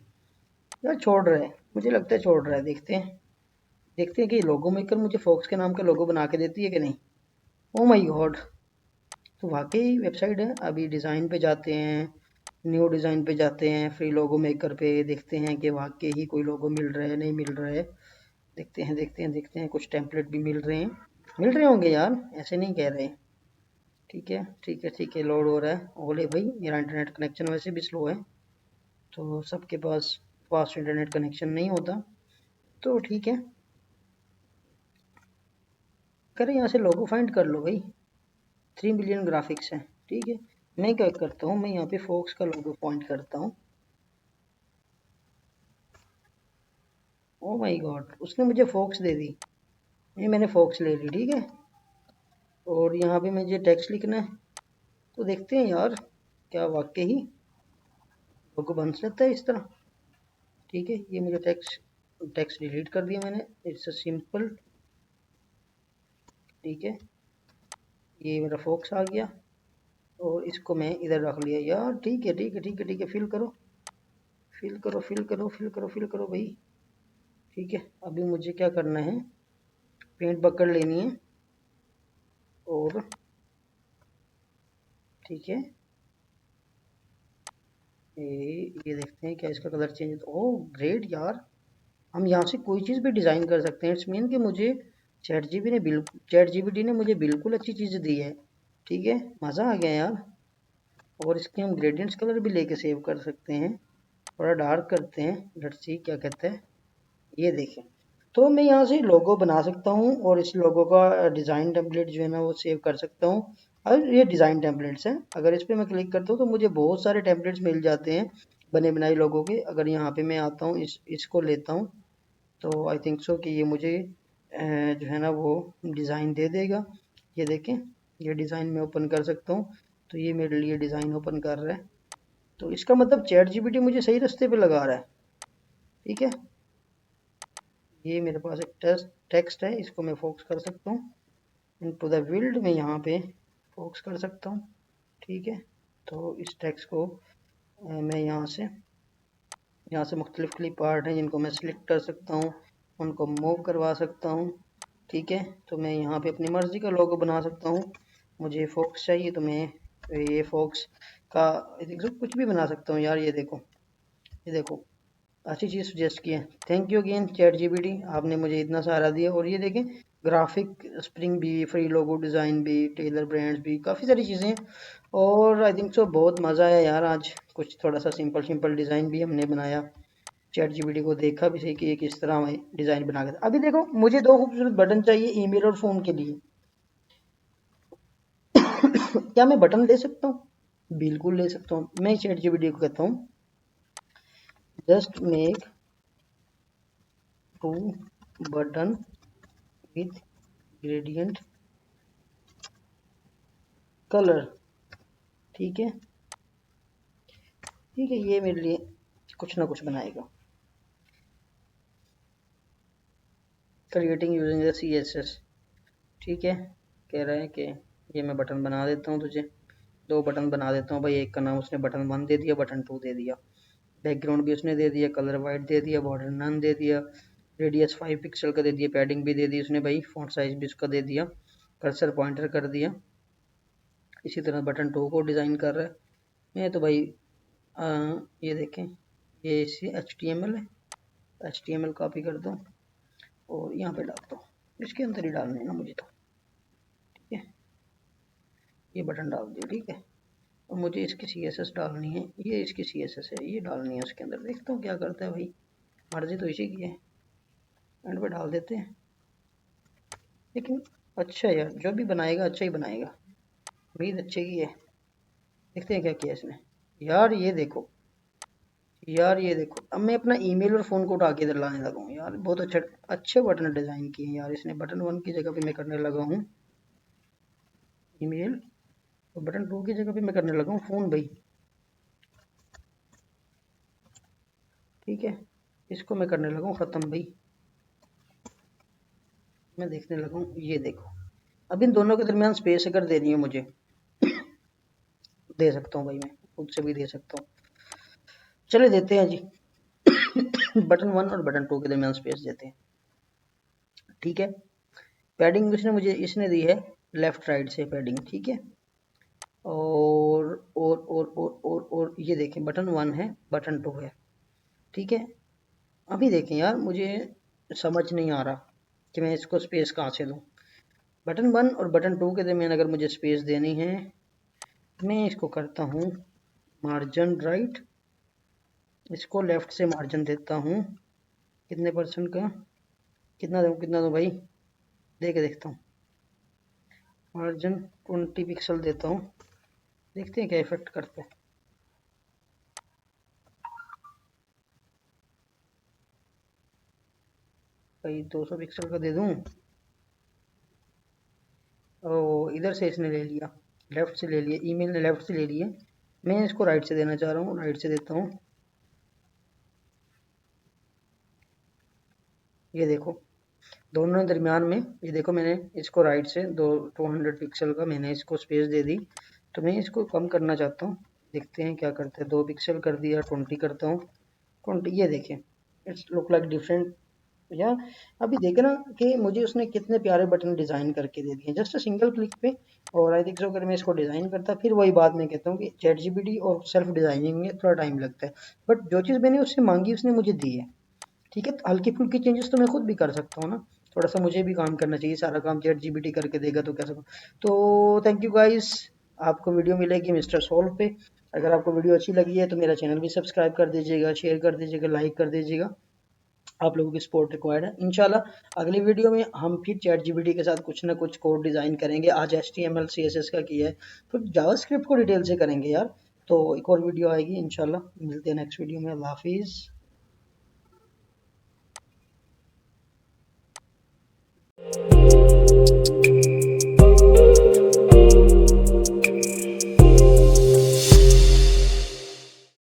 यार छोड़ रहा है, मुझे लगता है छोड़ रहा है। देखते हैं कि लोगो मेकर मुझे फोक्स के नाम का लोगो बना के देती है कि नहीं। ओ माय गॉड, तो वाकई वेबसाइट है। अभी डिज़ाइन पे जाते हैं, न्यू डिज़ाइन पे जाते हैं, फ्री लोगो मेकर पे, देखते हैं कि वाकई ही कोई लोगो मिल रहा है नहीं मिल रहा है। देखते हैं कुछ टेम्पलेट भी मिल रहे होंगे यार, ऐसे नहीं कह रहे। ठीक है, लोड हो रहा है। ओले भाई मेरा इंटरनेट कनेक्शन वैसे भी स्लो है, तो सबके पास फास्ट इंटरनेट कनेक्शन नहीं होता, तो ठीक है। करें यहाँ से लोगो फाइंड कर लो भाई, 3 मिलियन ग्राफिक्स है। ठीक है, मैं क्या करता हूँ, मैं यहाँ पे फोक्स का लोगो पॉइंट करता हूँ। ओ माय गॉड, उसने मुझे फोक्स दे दी, ये मैंने फोक्स ले ली। ठीक है, और यहाँ पे मुझे टेक्स्ट लिखना है, तो देखते हैं यार क्या वाकई ही लोगो बन सकता है इस तरह। ठीक है, ये मुझे टेक्स्ट डिलीट कर दिया मैंने, इट्स अ सिंपल। ठीक है, ये मेरा फोक्स आ गया और इसको मैं इधर रख लिया यार। ठीक है, फिल करो भाई। ठीक है, अभी मुझे क्या करना है, पेंट बकेट लेनी है, और ठीक है ये देखते हैं क्या इसका कलर चेंज। ओह ग्रेट यार, हम यहाँ से कोई चीज़ भी डिज़ाइन कर सकते हैं। इट्स मीन कि मुझे चैट जीपीटी ने मुझे बिल्कुल अच्छी चीज़ दी है। ठीक है, मज़ा आ गया यार। और इसके हम ग्रेडियंट्स कलर भी लेके सेव कर सकते हैं, थोड़ा डार्क करते हैं, लेट्स सी क्या कहते हैं। ये देखें, तो मैं यहाँ से लोगो बना सकता हूँ और इस लोगो का डिज़ाइन टेम्पलेट जो है ना वो सेव कर सकता हूँ। और ये डिज़ाइन टेम्पलेट्स हैं, अगर इस पर मैं क्लिक करता हूँ तो मुझे बहुत सारे टेम्पलेट्स मिल जाते हैं बने बनाए लोगों के। अगर यहाँ पे मैं आता हूँ, इसको लेता हूँ, तो आई थिंक सो कि ये मुझे जो है ना वो डिज़ाइन दे देगा। ये देखें, ये डिज़ाइन मैं ओपन कर सकता हूँ, तो ये मेरे लिए डिज़ाइन ओपन कर रहा है। तो इसका मतलब चैट जीपीटी मुझे सही रास्ते पे लगा रहा है। ठीक है, ये मेरे पास एक टेक्स्ट है, इसको मैं फोकस कर सकता हूँ इनटू द विल्ड में, यहाँ पे फोकस कर सकता हूँ। ठीक है, तो इस टेक्स्ट को मैं यहाँ से मुख्तलिफ क्लिप पार्ट हैं जिनको मैं सिलेक्ट कर सकता हूँ, उनको मूव करवा सकता हूँ। ठीक है, तो मैं यहाँ पे अपनी मर्ज़ी का लोगो बना सकता हूँ। मुझे फोक्स चाहिए तो मैं ये फोक्स का कुछ भी बना सकता हूँ यार। ये देखो अच्छी चीज़ सजेस्ट की है। Thank you again chat GPT, आपने मुझे इतना सहारा दिया। और ये देखें, ग्राफिक स्प्रिंग भी, फ्री लोगो डिज़ाइन भी, टेलर ब्रांड्स भी, काफ़ी सारी चीज़ें हैं। और आई थिंक सो बहुत मज़ा आया यार आज, कुछ थोड़ा सा सिंपल सिंपल डिज़ाइन भी हमने बनाया, चैट जीपीटी को देखा भी सही कि ये किस तरह हमें डिज़ाइन बना के। अभी देखो मुझे दो खूबसूरत बटन चाहिए ईमेल और फ़ोन के लिए। क्या मैं बटन ले सकता हूँ? बिल्कुल ले सकता हूँ। मैं चैट जीपीटी को कहता हूँ just make 2 button with gradient colour. ठीक है, ये मेरे लिए कुछ ना कुछ बनाएगा। Creating using the CSS। ठीक है, कह रहा है कि ये मैं बटन बना देता हूँ तुझे, 2 बटन बना देता हूँ भाई। एक का नाम उसने बटन 1 दे दिया, बटन 2 दे दिया, बैकग्राउंड भी उसने दे दिया, कलर वाइट दे दिया, बॉर्डर नन दे दिया, रेडियस 5 पिक्सल का दे दिया, पैडिंग भी दे दी उसने भाई, फॉन्ट साइज भी उसका दे दिया, कर्सर पॉइंटर कर दिया। इसी तरह बटन टू को डिज़ाइन कर रहा है। मैं तो भाई ये देखें, ये इसी HTML है, HTML कॉपी कर दो और यहाँ पे डाल दो, इसके अंदर ही डालने है ना मुझे, तो ठीक है, ये बटन डाल दिया, ठीक है। और मुझे इसकी CSS डालनी है, ये इसकी CSS है, ये डालनी है उसके अंदर। देखता हूँ क्या करता है भाई, मर्जी तो इसी की है, एंड पे डाल देते हैं। लेकिन अच्छा यार, जो भी बनाएगा अच्छा ही बनाएगा, उम्मीद अच्छे की है। देखते हैं क्या किया इसने। यार ये देखो, यार ये देखो, अब मैं अपना ईमेल और फ़ोन को उठा के इधर लाने लगा हूँ यार। बहुत अच्छे अच्छे बटन डिज़ाइन किए हैं यार इसने। बटन 1 की जगह पे मैं करने लगा हूँ ईमेल, और बटन 2 की जगह पे मैं करने लगा हूँ फ़ोन भाई, ठीक है। इसको मैं करने लगा हूँ ख़त्म भाई। मैं देखने लगा हूँ, ये देखो, अब इन दोनों के दरमियान स्पेस अगर देनी है मुझे, दे सकता हूँ भाई, मैं खुद से भी दे सकता हूँ। चले देते हैं जी। बटन 1 और बटन 2 के दरमियान स्पेस देते हैं, ठीक है। पैडिंग इसने मुझे इसने दी है लेफ्ट राइट से पैडिंग, ठीक है। और ये देखें, बटन 1 है, बटन 2 है, ठीक है। अभी देखें यार, मुझे समझ नहीं आ रहा कि मैं इसको स्पेस कहाँ से दूँ। बटन 1 और बटन 2 के दरमियान अगर मुझे स्पेस देनी है, मैं इसको करता हूँ मार्जिन राइट, इसको लेफ्ट से मार्जिन देता हूँ, कितने परसेंट का, कितना दूँ भाई, दे के देखता हूँ। मार्जिन 20 पिक्सल देता हूँ, देखते हैं क्या इफेक्ट करता है। भाई 200 पिक्सल का दे दूँ। ओ, इधर से इसने ले लिया, लेफ्ट से ले लिया, ईमेल ने लेफ्ट से ले लिया, मैं इसको राइट से देना चाह रहा हूँ, राइट से देता हूँ। ये देखो, दोनों दरमियान में, ये देखो, मैंने इसको राइट से 200 पिक्सल का मैंने इसको स्पेस दे दी। तो मैं इसको कम करना चाहता हूँ, देखते हैं क्या करते हैं। 2 पिक्सल कर दिया, 20 करता हूँ, 20। ये देखें, इट्स लुक लाइक डिफरेंट। या अभी देखे ना कि मुझे उसने कितने प्यारे बटन डिज़ाइन करके दे दिए जस्ट सिंगल क्लिक पे। और आई थिंक सो अगर मैं इसको डिज़ाइन करता, फिर वही बात मैं कहता हूँ कि चैट जीपीटी और सेल्फ डिज़ाइनिंग में थोड़ा टाइम लगता है, बट जो चीज़ मैंने उससे मांगी उसने मुझे दी है, ठीक है। हल्की फुल्की चेंजेस तो मैं खुद भी कर सकता हूँ ना, थोड़ा सा मुझे भी काम करना चाहिए, सारा काम चैट जीपीटी करके देगा तो कैसा। तो थैंक यू गाइस, आपको वीडियो मिलेगी मिस्टर सोल्व पे। अगर आपको वीडियो अच्छी लगी है तो मेरा चैनल भी सब्सक्राइब कर दीजिएगा, शेयर कर दीजिएगा, लाइक कर दीजिएगा। आप लोगों की सपोर्ट रिक्वायर्ड है। इंशाल्लाह अगली वीडियो में हम फिर चैट जीपीटी के साथ कुछ ना कुछ कोड डिज़ाइन करेंगे। आज HTML CSS का किया है, फिर जावास्क्रिप्ट को डिटेल से करेंगे यार। तो एक और वीडियो आएगी इंशाल्लाह, मिलते हैं नेक्स्ट वीडियो में। अल्लाह हाफिज़।